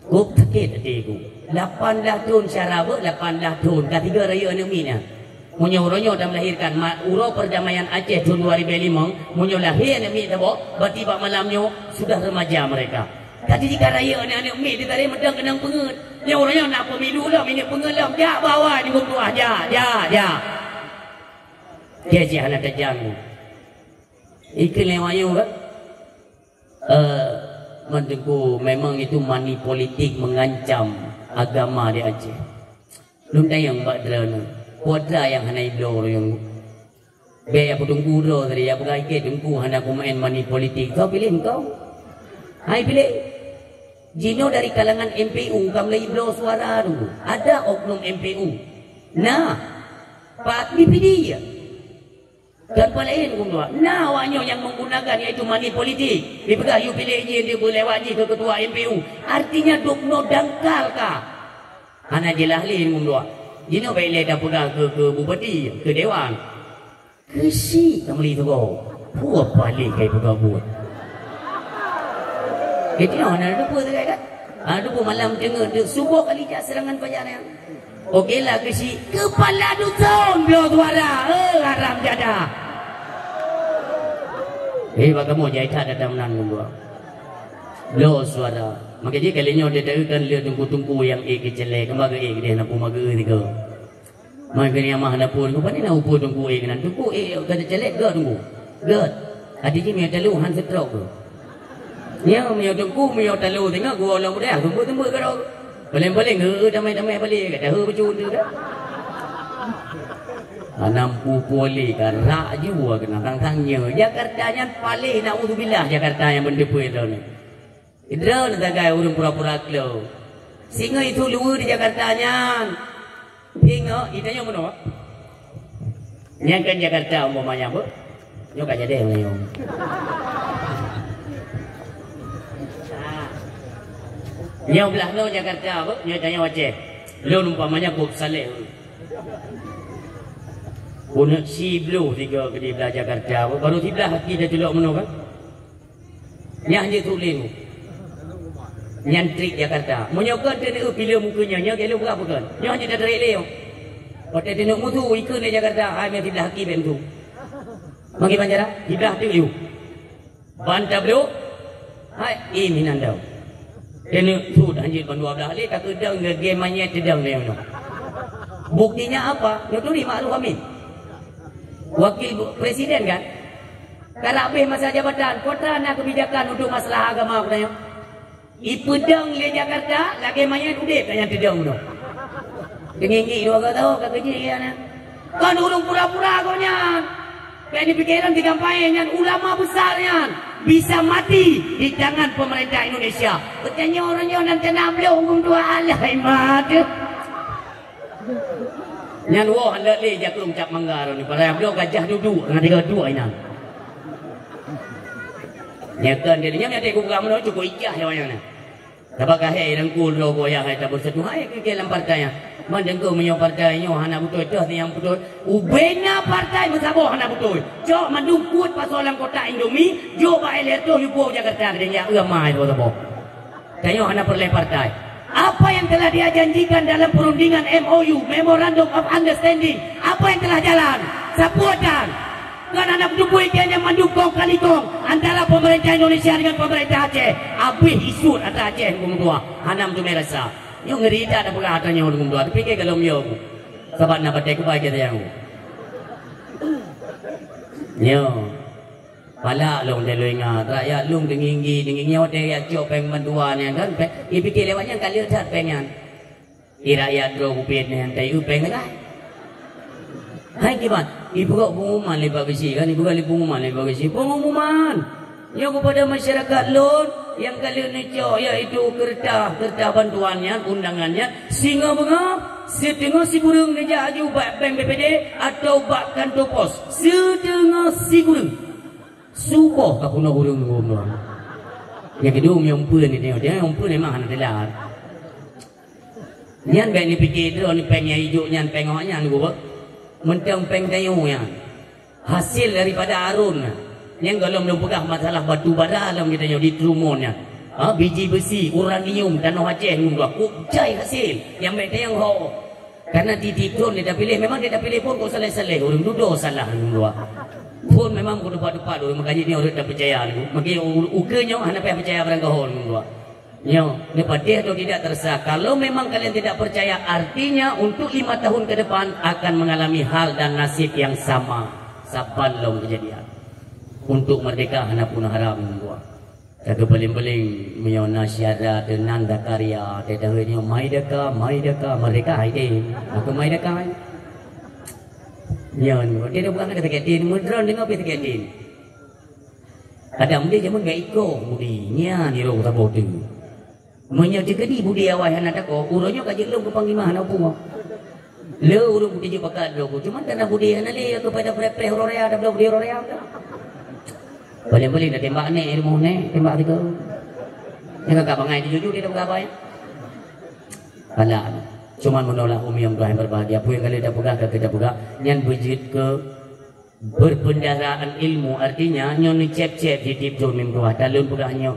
Kup sakit hati ku. 18 tahun syarah ber, 18 tahun. Ketiga raya anak ni. Munyo-ronyo dah melahirkan. Uro perdamaian Aceh tahun 2005. Munyo lahir anak ni tak bawa. Bertiba malamnya sudah remaja mereka. Ketiga raya anak ni dia tadi medang kenang pengut. Yang orangnya nak pemilu lah, minit pengelam. Jak bawa ni bertuah. Jak. Kecik anak kejam ni. Ikan lewayu kan? Menurutku memang itu money politik mengancam agama di Aceh. Belum tayang buat drone. Kuadra yang hanai blow yang biaya petunggu ro tadi ya bukan ke tunggu hana pemain money politik. Kau pilih kau. Hai pilih. Jino dari kalangan MPU kamu lagi blow suara dulu. Ada oknum MPU. Nah, Pak DPD ya. Dan palain kumdua. Nah, wanyo yang menggunakan yaitu money politik. Dipegang you pilih je dia boleh lewat je ke ketua MPU. Artinya dukno dangkal kah? Hana jelahlin kumdua. Jino baik leh dah pegang ke bupati, ke dewan. Kesi kamu lihat kau. Puas balik kayak pegang buat. Itu nak ada pun kan? Ada pun malam tengah subuh kali jak serangan fajar yang. Okeylah kesi kepala dusun blow suara. Haram jadah. Bagaimana jahit ada menang dua. Blow suara. Maka dia kalinya dia tahu kan dia tunggu-tunggu yang kecelek kembaga dia nak pumaga tiga. Maka ni amah nak pun kau ni nak upu tunggu kan tunggu kata celek ke tunggu. Gad. Adi je mi talu han setrok ke. Dia mi tunggu mi talu tengok gua orang muda tunggu ke dah. Paling-paling damai-damai balik kata bercun tu dah. Nampu boleh kan rak juga kena tang-tangnya. Jakarta yang paling naudzubillah Jakarta yang bendepui tu ni. Idra nak gaya urung pura-pura kelo. Singa itu luar di Jakarta nya. Singa itanya mana? Yang kan Jakarta umpamanya apa? Nyo kan jadi nyo. Nyo belah no Jakarta apa? Nyo tanya Aceh. Lo umpamanya Bob Saleh. Punak si blue tiga ke di belah Jakarta apa? Baru di belah kita tulak mana kan? Yang dia tulis tu. Nyantrik Jakarta. Menyokan dia nak pilih mukanya. Nya gelo berapa kan? Nya hanya dah tarik leo. Hotel dia nak mutu ikut di Jakarta. Hai mesti belah haki bentu. Magi panjara, di belah tu you. Banta bro. Hai ini nandau. Dia nak tu anjir bandua belah le tak kedang game manyet dedang dia no. Buktinya apa? Dia tu ni Ma'ruf Amin. Wakil presiden kan? Kalau habis masa jabatan, kota nak kebijakan untuk masalah agama katanya. Ipedang le Jakarta lagi mayat udik kan yang tedang tu. Tinggi dua kau tahu kat kecil kan. Kan ulung pura-pura kau nyan. Kan dipikiran di kampanye nyan ulama besarnya bisa mati di tangan pemerintah Indonesia. Katanya orangnya nanti nak belum hukum dua alai mati. Nyan wah hendak le jaklung cap manggar ni. Para belum gajah duduk dengan tiga dua ini. Nyakan dia ni ada ikut kamu cukup ijah yang mana. Dapat kahai rangkul logo yang hai tak bersatu hai ke dalam partainya. Mandengko menyo partainya hana betul itu yang betul. Ubena partai bersabo hana betul. Jok mandukut pasolan kota Indomie, jok bae leto yupo Jakarta dia ramai tu sabo. Tayo hana perle partai. Apa yang telah dia janjikan dalam perundingan MOU, Memorandum of Understanding, apa yang telah jalan? Sapuatan. Kan anak dukui dia yang mendukung kalikong antara pemerintah Indonesia dengan pemerintah Aceh. Habis isu antara Aceh dengan dua. Hanam tu merasa. Yo ngeri tak ada perhatiannya dengan dua. Tapi ke kalau mio. Sebab nak batik kebaik kita yang. Yo. Pala long dia lu ingat. Rakyat lung tinggi nyawa dia cok peng mendua ni kan. Ipikir lewatnya kali tat pengan. Rakyat dua upin ni tai upeng lah. Hai kibat, ibu kau pengumuman lepas besi kan, ibu kali pengumuman lepas besi, pengumuman yang kepada masyarakat lon yang kalian necok iaitu kertas bantuannya, undangannya, singa bunga, setengah si kurung neja aju bak bank BPD atau bak kantor pos, setengah si kurung, sukoh kau nak kurung ngomong. Yang kedua menyumpun ni tengok, dia menyumpun memang hanya telah. Nian bank ni fikir tu, ni pengnya hijau, nian pengoknya ni gua. Mentang peng kayu yang hasil daripada arun yang kalau belum pegang masalah batu bara dalam kita di trumonnya biji besi, uranium, tanah Aceh nunggu aku cai hasil yang mereka yang ho. Karena titip pun dia dah pilih, memang dia dah pilih pun kau salah-salah orang duduk salah nunggu. Pun memang kau depan-depan orang makanya ni orang dah percaya ni. Maki ukenya hana percaya barang kau nunggu. Nyo, lepas dia atau tidak terserah. Kalau memang kalian tidak percaya, artinya untuk 5 tahun ke depan akan mengalami hal dan nasib yang sama. Saban long kejadian. Untuk merdeka hana pun haram nunggu. Jaga beling-beling menyona syarat dan da karya tetahnya mai deka mereka haidin aku mai deka nyon dia bukan kata ketin mudron dengan apa ketin kadang dia cuma gak ikut budinya ni ro tak bodoh menyo jegedi budi awai hana tako uronyo kajik lu ke panglima hana pungo le urung budi pakat lo cuma tanah budi hana le kepada pre rorea ada budi rorea boleh-boleh dah tembak ni ilmu ni tembak tiga yang agak bangai jujur dia dah berapa ya alah cuma menolak umi yang yang berbahagia apa yang kalian dah pegang kita pegang yang berjid ke berpendaraan ilmu artinya nyo ni cep-cep di tipul mimbuah talun pegahnya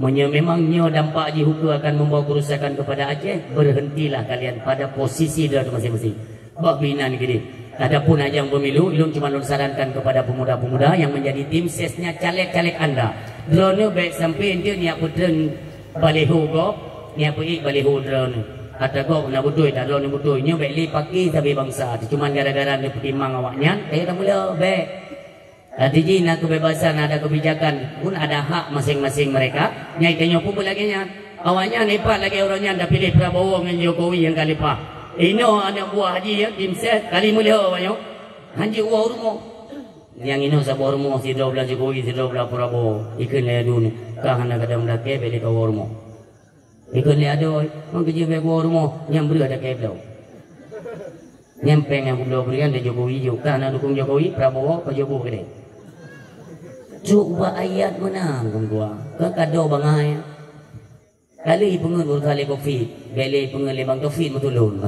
memang nyo dampak ji hukum akan membawa kerusakan kepada Aceh berhentilah kalian pada posisi dia masing-masing bak bina ni gini. Adapun ajang pemilu, Ilun cuma sarankan kepada pemuda-pemuda yang menjadi tim sesnya caleg-caleg anda. Drone baik sampai dia ni apa drone baliho go, ni apa baliho drone. Kata go nak betul tak drone betul. Nyo baik li pakai tapi bangsa. Cuma gara-gara dia pertimbang awaknya, tak mula baik. Artinya nak kebebasan ada kebijakan pun ada hak masing-masing mereka. Nyai tanya pun lagi nya. Awaknya nepat lagi orangnya dah pilih Prabowo dengan Jokowi yang kali pak. Ino anak buah haji ya, tim set kali mulia banyak. Haji buah rumah. Yang ino sabuah rumah si dua belah Jokowi, si dua belah Prabowo. Ikan leh dun, kah anak kadang laki beli kau rumah. Ikan leh ada, orang kerja beli kau rumah, yang beri ada kebel. Nyempeng yang beliau berikan dari Jokowi juga, anak dukung Jokowi, Prabowo, Pak Jokowi kene. Coba ayat menang gua, ke kado bangai. Kali pengen berkali COVID, beli pengen lebang COVID matulun.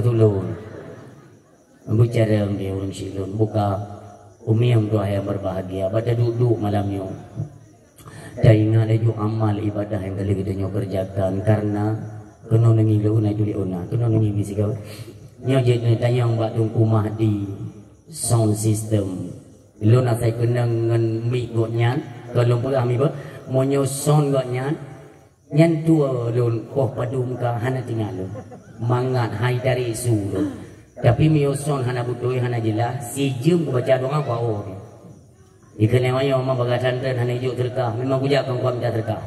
Bicara dia orang silun, buka umi yang doa yang berbahagia, pada duduk malamnya. Dan ingat lagi amal ibadah yang kali kita kerjakan karena kena nengilu naik duli ona, kena nengilu sikau. Nyo jadi tanya yang buat rumah di sound system. Lu nak saya kena dengan mic gotnya, kalau pula kami ber, monyo sound gotnya. Yang tua lun koh padum ka hana tinggal lun mangat hai dari isu lun tapi mioson hana butuh hana jelas si jum baca doa apa oh ikan yang ayo mama bagatan dan hana hijau terkah memang kujak kau minta terkah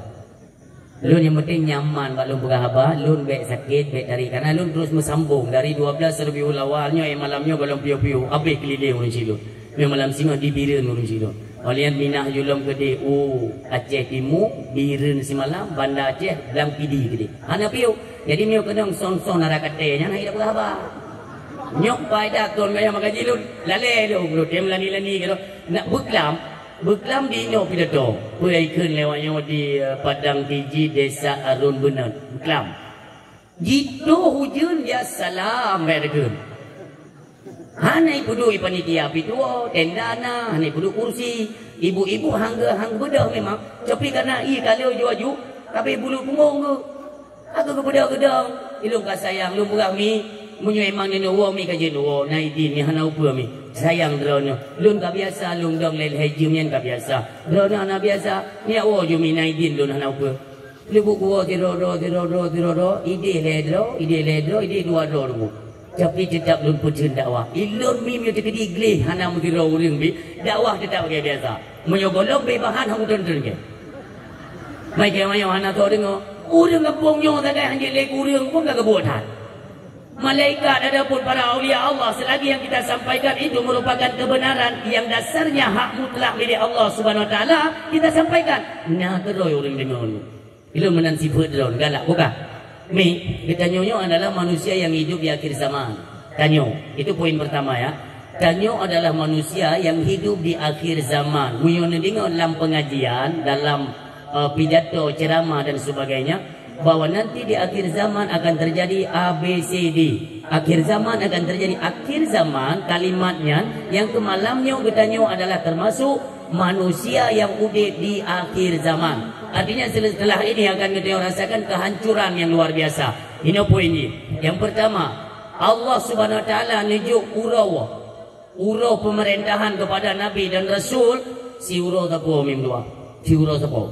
lun yang penting nyaman bak lun berhaba lun baik sakit baik dari karena lun terus mesambung dari 12 Rabiul Awalnya malamnya balong piu-piu habis keliling urun silun malam singa di biren urun silun Olian minah julum gede Aceh Timur biren semalam Banda Aceh dalam pidi gede hana piu jadi miu kedong son-son ara katenya nah hidup berapa nyok pada ton gaya magaji lu lale lu dia melani-lani gitu nak beklam di nyok pidato puai keun lewatnya di Padang Tiji Desa Arun Bener beklam jitu hujan ya salam berkeun Hanai pudui panitia pitua tenda na hanai pudu kursi ibu-ibu hang bedah memang tapi karena kalau juaju tapi bulu punggung tu aku ke bedah ilung ka sayang lu murah mi munyo emang ni no mi ka je no nai di ni hana upa mi sayang drone lun ka biasa lung dong lel hejum yan ka biasa drone ana biasa ni wo ju mi nai din lun hana upa lu buku tiro ide ledro ide dua dro tapi tetap lun pun dakwah ilun mim yo tekedi gleh hana mudiro uring bi dakwah tetap bagai biasa menyogolok be bahan hang tun ke mai ke mayo hana to dengo urang ngapong yo tadai hanje lek urang pun gak kebuatan malaikat adapun para aulia Allah selagi yang kita sampaikan itu merupakan kebenaran yang dasarnya hak mutlak milik Allah Subhanahu wa taala kita sampaikan nah teroi uring dengo ilun menan sifat drone galak bukan Mi, kita nyonyo adalah manusia yang hidup di akhir zaman. Tanyo, itu poin pertama ya. Tanyo adalah manusia yang hidup di akhir zaman. Munyo dengar dalam pengajian, dalam pidato, ceramah dan sebagainya, bahwa nanti di akhir zaman akan terjadi ABCD. Akhir zaman akan terjadi akhir zaman kalimatnya yang kemalamnya kita nyo adalah termasuk manusia yang udah di akhir zaman. Artinya setelah ini akan kita rasakan kehancuran yang luar biasa. Ini poin ini. Yang pertama, Allah Subhanahu Wa Taala nunjuk urau pemerintahan kepada Nabi dan Rasul. Si urau tapo mimdua. Si urau tapo.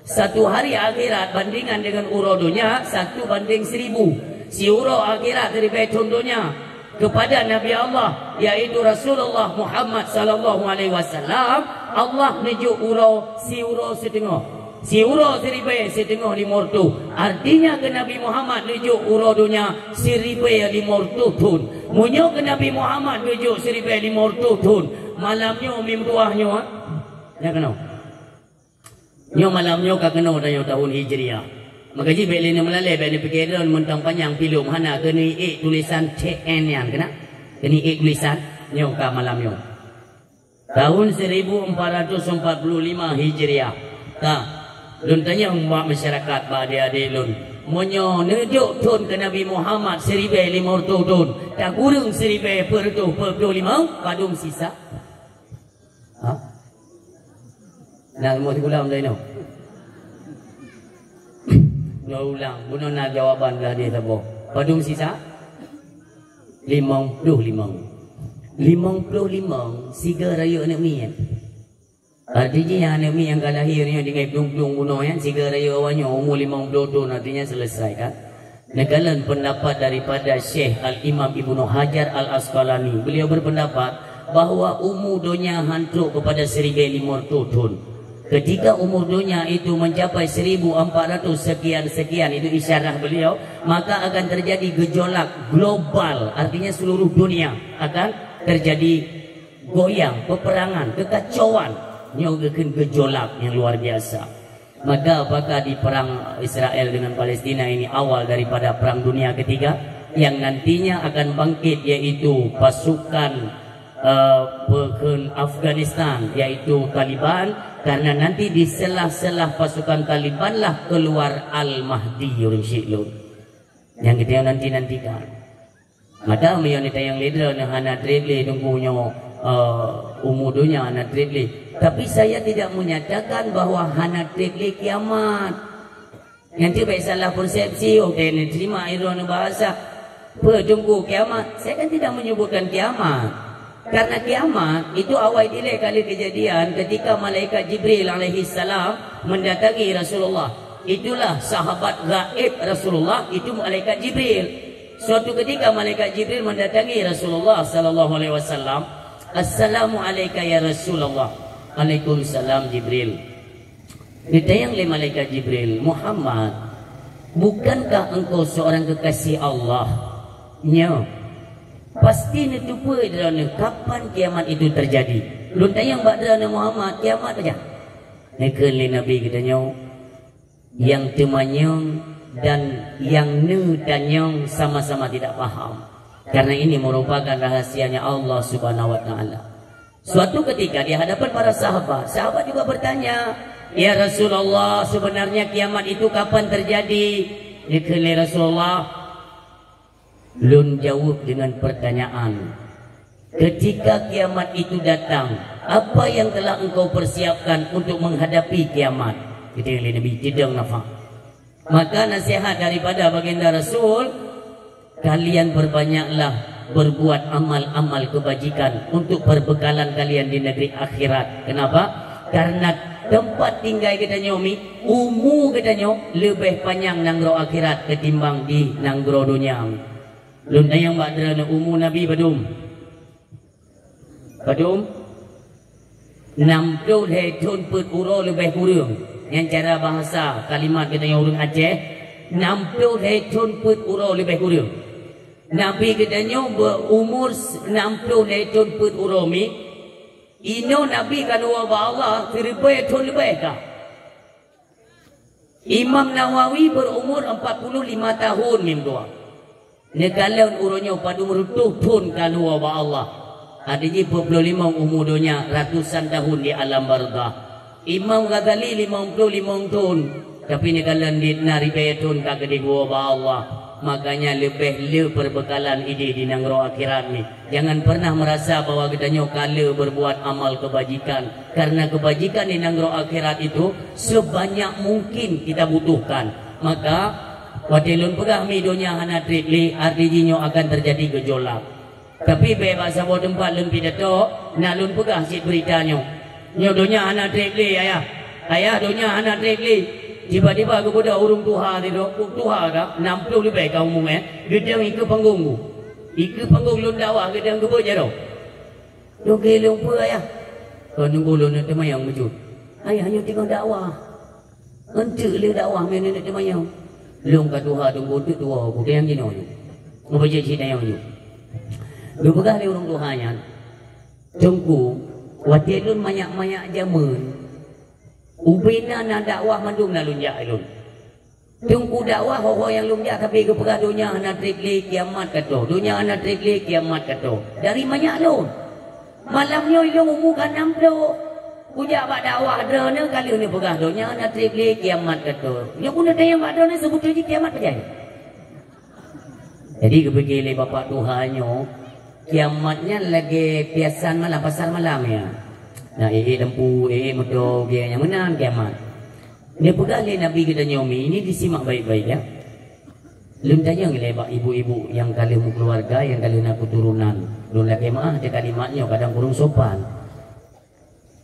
Satu hari akhirat bandingan dengan urau dunia 1 banding 1000. Si urau akhirat dari contohnya kepada Nabi Allah yaitu Rasulullah Muhammad sallallahu alaihi wasallam, Allah nunjuk urau si urau setengah. Si urau seribe setengah 500. Artinya ke Nabi Muhammad nunjuk urau dunia seribe 500 tun. Munyo ke Nabi Muhammad nunjuk seribe 500 tun. Malamnya mimduahnya ya kena. Nyo malamnya ka kena dayo tahun Hijriah. Maka ji beli ni melalai beli pikiran mentang panjang pilu mana keni tulisan TN yang kena. Keni tulisan nyo ka malamnya. Tahun 1445 Hijriah. Tak. Lun tanya umat masyarakat adik-adik lun. Monyo nunjuk tun ke Nabi Muhammad 1500 tun. Tak kurang 1445 padum sisa. Ha? Nak mau ulang dah no. Nak ulang. Buno nak jawaban dah dia sabo. Padum sisa 55. 55 siga raya nak mi. Artinya anak mi yang lahirnya dengan belum bunuh yang siga raya awalnya umur 50 tahun artinya selesai kan. Nekalan pendapat daripada Syekh Al-Imam Ibnu Hajar Al-Asqalani. Beliau berpendapat bahawa umur dunia hantuk kepada 1500 tahun. Ketika umur dunia itu mencapai 1400 sekian itu isyarah beliau, maka akan terjadi gejolak global. Artinya seluruh dunia akan terjadi goyang, peperangan, kekacauan, nyogekeun gejolak yang luar biasa. Maka apakah di perang Israel dengan Palestina ini awal daripada perang dunia ketiga yang nantinya akan bangkit, yaitu pasukan Afghanistan, yaitu Taliban, karena nanti di selah-selah pasukan Taliban lah keluar Al-Mahdi yang kita nanti-nantikan. Maka yang kita yang leader hana treble nunggunya umudunya hana treble. Tapi saya tidak menyatakan bahwa hana treble kiamat. Nanti baik salah persepsi, okey terima iron bahasa tunggu kiamat. Saya kan tidak menyebutkan kiamat. Karena kiamat itu awal dilai kali kejadian ketika malaikat Jibril alaihi salam mendatangi Rasulullah. Itulah sahabat gaib Rasulullah, itu malaikat Jibril. Suatu ketika malaikat Jibril mendatangi Rasulullah sallallahu alaihi wasallam. Assalamu alayka ya Rasulullah. Waalaikumsalam Jibril. Ditanya oleh malaikat Jibril, Muhammad, bukankah engkau seorang kekasih Allah? Ya. Pasti netupa dalam kapan kiamat itu terjadi. Lu tanya badana Muhammad kiamat aja. Nekeli Nabi katanya yang temanyong dan yang nu tanyong sama-sama tidak paham. Karena ini merupakan rahasianya Allah Subhanahu wa taala. Suatu ketika di hadapan para sahabat juga bertanya, "Ya Rasulullah, sebenarnya kiamat itu kapan terjadi?" Nekeli Rasulullah Lun jawab dengan pertanyaan, ketika kiamat itu datang, apa yang telah engkau persiapkan untuk menghadapi kiamat? Kita yang Nabi tidak nafak. Maka nasihat daripada baginda Rasul, kalian berbanyaklah berbuat amal-amal kebajikan untuk perbekalan kalian di negeri akhirat. Kenapa? Karena tempat tinggal kita nyomi, umur kita nyom lebih panjang nanggro akhirat ketimbang di nanggro dunia. Lun yang badrana umur Nabi badum 60 tahun put uro lebih kurang. Yang cara bahasa kalimat kita yang orang Aceh 60 tahun put uro lebih kurang. Nabi kita yang berumur 60 tahun put uro mi ino Nabi kan wa Allah 1000 tahun lebih kah. Imam Nawawi berumur 45 tahun mimdua. Nekalan urunya pada umur pun kalau wa Allah. Adanya 25 umur dunia ratusan tahun di alam barzah. Imam Ghazali 55 tahun. Tapi nekalan di naribaya tahun kagede wa Allah. Makanya lebih le perbekalan ide di nanggro akhirat ni. Jangan pernah merasa bahwa katanya kala berbuat amal kebajikan, karena kebajikan di nanggro akhirat itu sebanyak mungkin kita butuhkan. Maka watilun pegah mi dunia hana tritli artinya akan terjadi gejolak. Tapi bebas sabot tempat lun pidato nak lun pegah sit beritanya. Nyo dunia hana tritli ayah. Ayah dunia hana tritli. Tiba-tiba kepada urung tuha ni dok, tuha dah 60 lebih kau umum gedang ikut panggung. Ikut panggung lun dakwah gedang ke boja dok. Dok gelong apa ayah? Kau nunggu lun nak temayang maju. Ayah hanya tengok dakwah. Ente le dakwah mana nak temayang. Lung kat tuha tunggu tu tua aku yang gino ni. Ngapaje cerita yang ni. Dua pegah le urung tuhanya. Tunggu watir lun banyak-banyak jamun. Ubina na dakwah mandung na lunjak ilun. Tunggu dakwah ho yang lunjak tapi kepada dunia na trikli kiamat kato. Dunia na trikli kiamat kato. Dari banyak lun. Malamnya ilung umukan 60. Ujak bak dakwah drone kali ni pegah dunia na trikli kiamat kato. Nya guna tayang bak drone sebut je kiamat percaya. Jadi kepikir bapak Tuhannya kiamatnya lagi piasan malam pasal malam ya. Nah, lempu, motor, dia yang menang kiamat. Dia pegang le Nabi kita nyomi ini disimak baik-baik ya. Lun tanya ngelebak ibu-ibu yang kali mu keluarga, yang kali nak keturunan. Lun lagi maah dia kalimatnya kadang kurang sopan.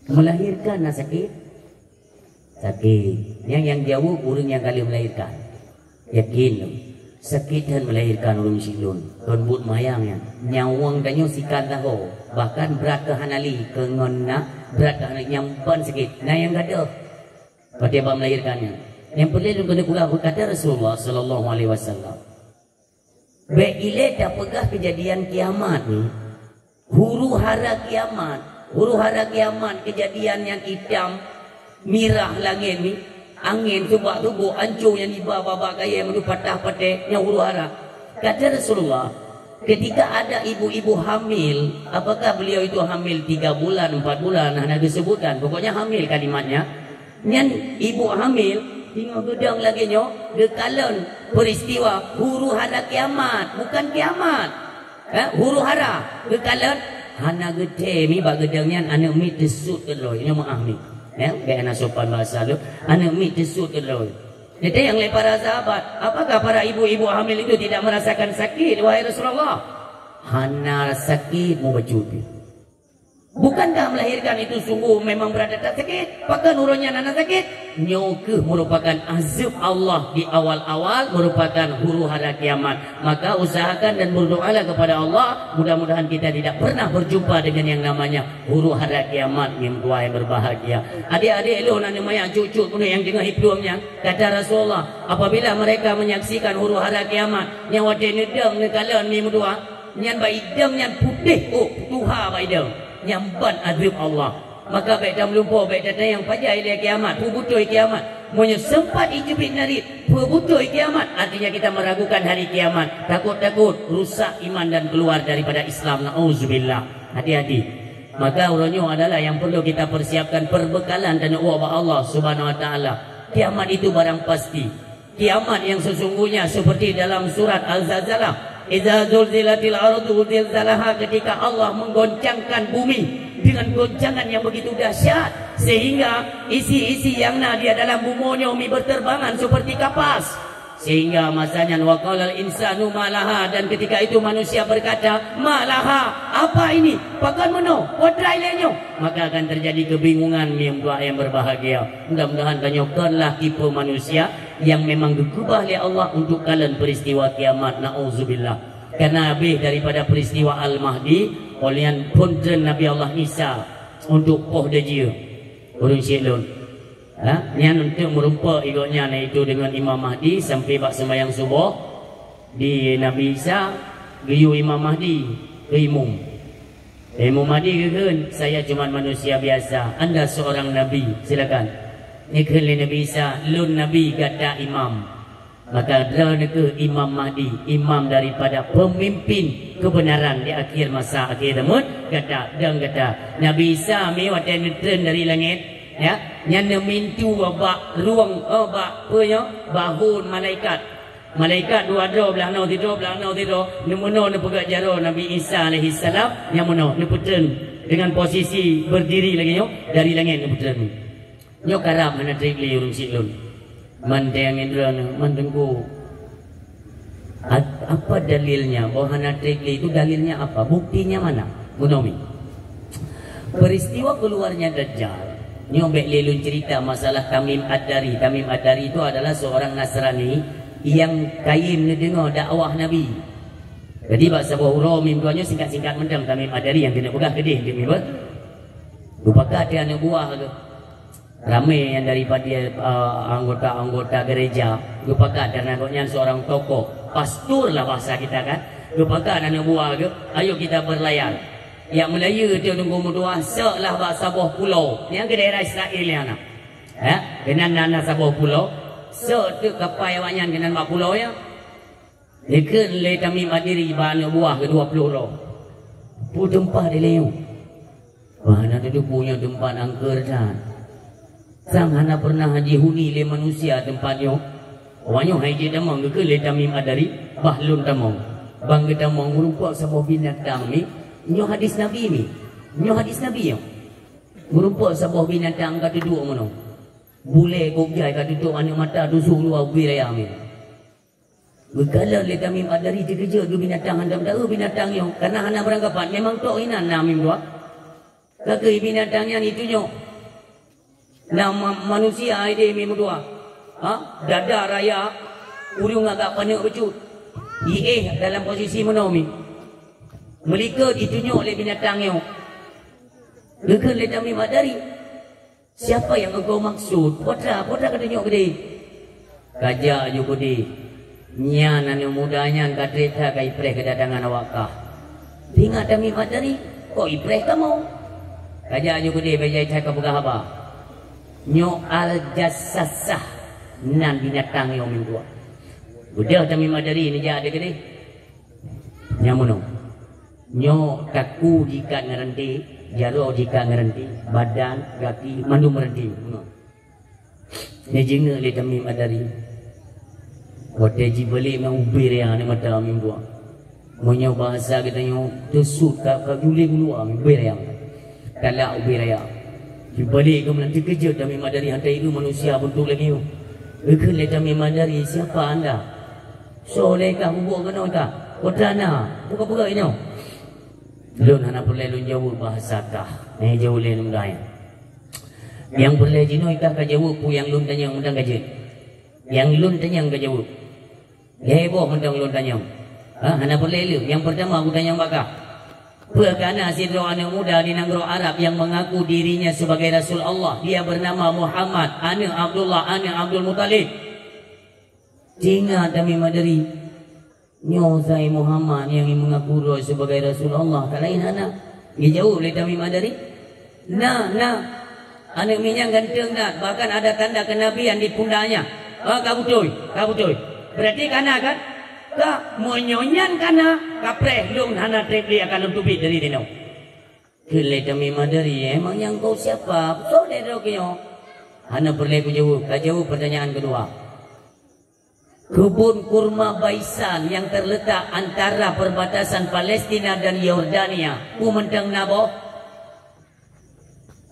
Melahirkan nak sakit? Sakit. Yang jauh kurang yang kali melahirkan. Yakin sakit dan melahirkan orang silun. Tuan but mayangnya. Nyawang danyo sikat tahu. Bahkan berat ke hanali ke ngona berat ke hanali nyampan sakit. Nah yang ada pada abang melahirkannya. Yang perlu kena pegang berkata Rasulullah sallallahu alaihi wasallam. Beile dah pegah kejadian kiamat ni. Huru hara kiamat. Huru hara kiamat kejadian yang hitam mirah langit ni. Angin tubuh hancur yang iba babak kaya yang patah-patah yang huru hara. Kata Rasulullah, ketika ada ibu-ibu hamil, apakah beliau itu hamil 3 bulan, 4 bulan, hanya disebutkan, pokoknya hamil kalimatnya. Yang ibu hamil, tengok gedang lagi nyo, dekalan peristiwa huru hara kiamat, bukan kiamat. Huru hara, dekalan, hana gede mi bak gedangnya, anak mi tesut terloy, ini maaf mi. Ya, kayak anak sopan bahasa lu, anak mi tesut terloy. Jadi yang oleh para sahabat, apakah para ibu-ibu hamil itu tidak merasakan sakit, wahai Rasulullah? Hana sakit mau bercuti. Bukankah melahirkan itu sungguh memang berada tak sakit? Pakai nurunnya nana sakit? Nyoke merupakan azab Allah di awal-awal, merupakan huru hara kiamat. Maka usahakan dan berdoalah kepada Allah, mudah-mudahan kita tidak pernah berjumpa dengan yang namanya huru hara kiamat. Yang tuai berbahagia. Adik-adik lu nana mayang cucu pun yang dengar hidupnya, kata Rasulullah, apabila mereka menyaksikan huru hara kiamat, yang wadi nedang nekalan ni mudua, yang baidang yang putih, oh tuha baidang. Nyamban azab Allah. Maka baik dah melumpur, baik dah yang pajai dia kiamat, pubutoi kiamat. Monya sempat ijubit narit, pubutoi kiamat. Artinya kita meragukan hari kiamat. Takut-takut rusak iman dan keluar daripada Islam. Na'udzubillah. Hati-hati. Maka orangnya adalah yang perlu kita persiapkan perbekalan dan wabah Allah subhanahu wa ta'ala. Kiamat itu barang pasti. Kiamat yang sesungguhnya seperti dalam surat Al-Zalzalah. Idza zulzilatil ardu zilzalaha, ketika Allah menggoncangkan bumi dengan goncangan yang begitu dahsyat sehingga isi-isi yang ada di dalam bumonyo mi berterbangan seperti kapas. Sehingga masanya waqalal insanu malaha, dan ketika itu manusia berkata, malaha, apa ini? Pakan meno, podrai lenyo. Maka akan terjadi kebingungan yang berbahagia. Mudah-mudahan tanyakanlah tipe manusia yang memang dikubah oleh Allah untuk kalian peristiwa kiamat. Na'udzubillah. Karena habis daripada peristiwa Al-Mahdi, olian puntren Nabi Allah Isa untuk poh dajia urun syilun. Yang untuk merupa ikutnya itu dengan Imam Mahdi sampai bak sembahyang subuh di Nabi Isa geyu Imam Mahdi ke Imam. Imam Mahdi katakan, saya cuma manusia biasa, anda seorang Nabi, silakan. Ni kali Nabi Isa, lun Nabi kata imam. Maka drone ke Imam Mahdi, imam daripada pemimpin kebenaran di akhir masa, akhir zaman. Kata, dan kata Nabi Isa mewah dan turun dari langit. Ya, yang mintu bak ruang bak punya bahun malaikat Malaikat dua dro belah no tidur belah no tidur. Nemono ne pegak jaro Nabi Isa alaihi salam yang mono ne putren dengan posisi berdiri lagi yo dari langit ne putren. Yo karap mana trikli urung silun. Mandeng indra ne mandengku. Apa dalilnya? Bahwa hana trikli itu dalilnya apa? Buktinya mana? Munomi. Peristiwa keluarnya Dajjal. Nyobek lelun cerita masalah Tamim Ad-Dari. Tamim Ad-Dari itu adalah seorang Nasrani yang kaim dengar dakwah Nabi. Jadi bahasa Bahura mimpuannya singkat-singkat mendang Tamim Ad-Dari yang tidak pegah kedih dia mimpi. Lupakan dia anak buah tu. Ramai yang daripada anggota-anggota gereja. Lupakan dan anggotanya seorang tokoh. Pastor lah bahasa kita kan. Lupakan anak buah tu. Ayo kita berlayar. Yang Melayu dia tunggu mudah selah bahasa Sabah pulau. Yang ke daerah Israel yang nak. Dengan nana Sabah pulau. Tu kapal awaknya dengan mak pulau ya. Dekat le Tamim Ad-Dari bana buah ke 20 orang. Pu tempat dia leu. Mana tu punya tempat angker dah. Sang hana pernah haji huni le manusia tempatnya. Awaknya haji tamang ke le Tamim Ad-Dari bahlun tamang. Bang kita tamang merupakan sebuah binatang ni. Nyo hadis Nabi ni. Nyo hadis Nabi ya. Merupakan sebuah binatang kata dua mana. Bule gojai kat tutup anak mata tusuk luar wilayah ni. Berkala le Tamim Ad-Dari kerja tu binatang anda tahu binatang yo karena hana beranggapan memang tok inan namim dua. Kakek binatangnya itu nyo. Nama manusia ide mim dua. Dada raya urung agak panik becut. Dalam posisi menomi. Melikat itu nyo oleh binatang yo. Dekat le Tamim Ad-Dari. Siapa yang engkau maksud? Potra kata nyok gede. Kajak nyok gede. Nyan anu mudanya katreta kai ipreh kedatangan awakah. Ingat Tamim Ad-Dari, kok ipreh kamu? Kajak nyok gede bejai cai kabugah apa? Nyok al-jassasah nan binatang yang minggu. Udah Tamim Ad-Dari ni jah ada gede. Nyamuno. Nyok kaku jika ngerenti. Jaro jika ngerenti, badan, kaki, mandu merenti. Ni jenga le Tamim Ad-Dari. Wate ji beli na ubir yang ni mata amin buat. Monya bahasa kita nyo tesut ka juli gulu amin ubir yang. Kala ubir yang. Ji beli ke nanti kerja Tamim Ad-Dari hantar itu manusia bentuk lagi yo. Ke le Tamim Ad-Dari siapa anda? Soleh kah bubuh kena tak? Kodana, buka-buka ini. Lun hana perlu lun jauh bahasa kah? Jauh le mudanya. Yang perlu jino ikah ka jauh pu yang lun tanya mudang gaje. Yang lun tanya ka jauh. Heboh mudang lun tanya. Hana perlu lu. Yang pertama aku tanya bakah. Perkana sidro anak muda di negara Arab yang mengaku dirinya sebagai Rasul Allah. Dia bernama Muhammad, anak Abdullah, anak Abdul Muttalib. Tinggal Tamim Ad-Dari. Nyo saya Muhammad yang mengaku sebagai Rasulullah. Tak lain anak. Dia jauh le Tamim Ad-Dari. Nah. Anak minyak ganteng dah. Bahkan ada tanda kenabian di pundaknya. Kau betul. Berarti kana kan? Kak menyonyan kana. Kapreh lung hana tripli akan lutubi dari dino. Le Tamim Ad-Dari. Emang yang kau siapa? Betul dia rokiyo. Hana perlu jauh. Jauh pertanyaan kedua. Kebun kurma Baisan yang terletak antara perbatasan Palestina dan Yordania. Ku mentang nabo.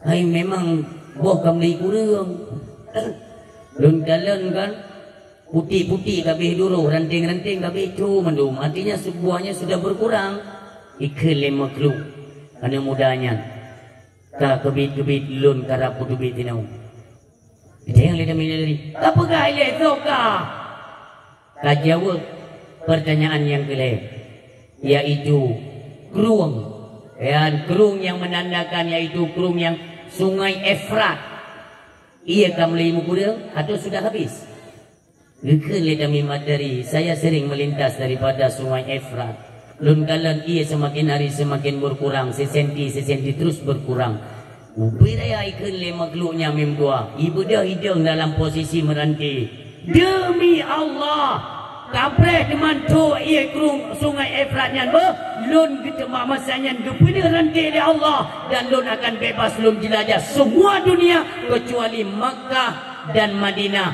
Hai memang boh kamli kurang. Lun kalen kan putih-putih kabeh dulu, ranting-ranting kabeh tu mendum. Artinya sebuahnya sudah berkurang. Ikhle makhluk. Ana mudanya. Ka kebit-kebit lun karap putubit tinau. Jangan lihat dari. Apa gaya soka? Kajawab pertanyaan yang kelima, yaitu kerung. Kerung yang menandakan yaitu kerung yang Sungai Efrat. Ia kamu limu kuda atau sudah habis? Lekal Tamim Ad-Dari. Saya sering melintas daripada Sungai Efrat. Lun kalan ia semakin hari semakin berkurang, sesenti terus berkurang. Upaya ikan le makhluknya membuah. Ibu dah hidung dalam posisi meranti. Demi Allah, kapreh teman tu ia kerung Sungai Efratnya lun kita masanya kepada rantai dari Allah dan lun akan bebas lun jelajah semua dunia kecuali Makkah dan Madinah.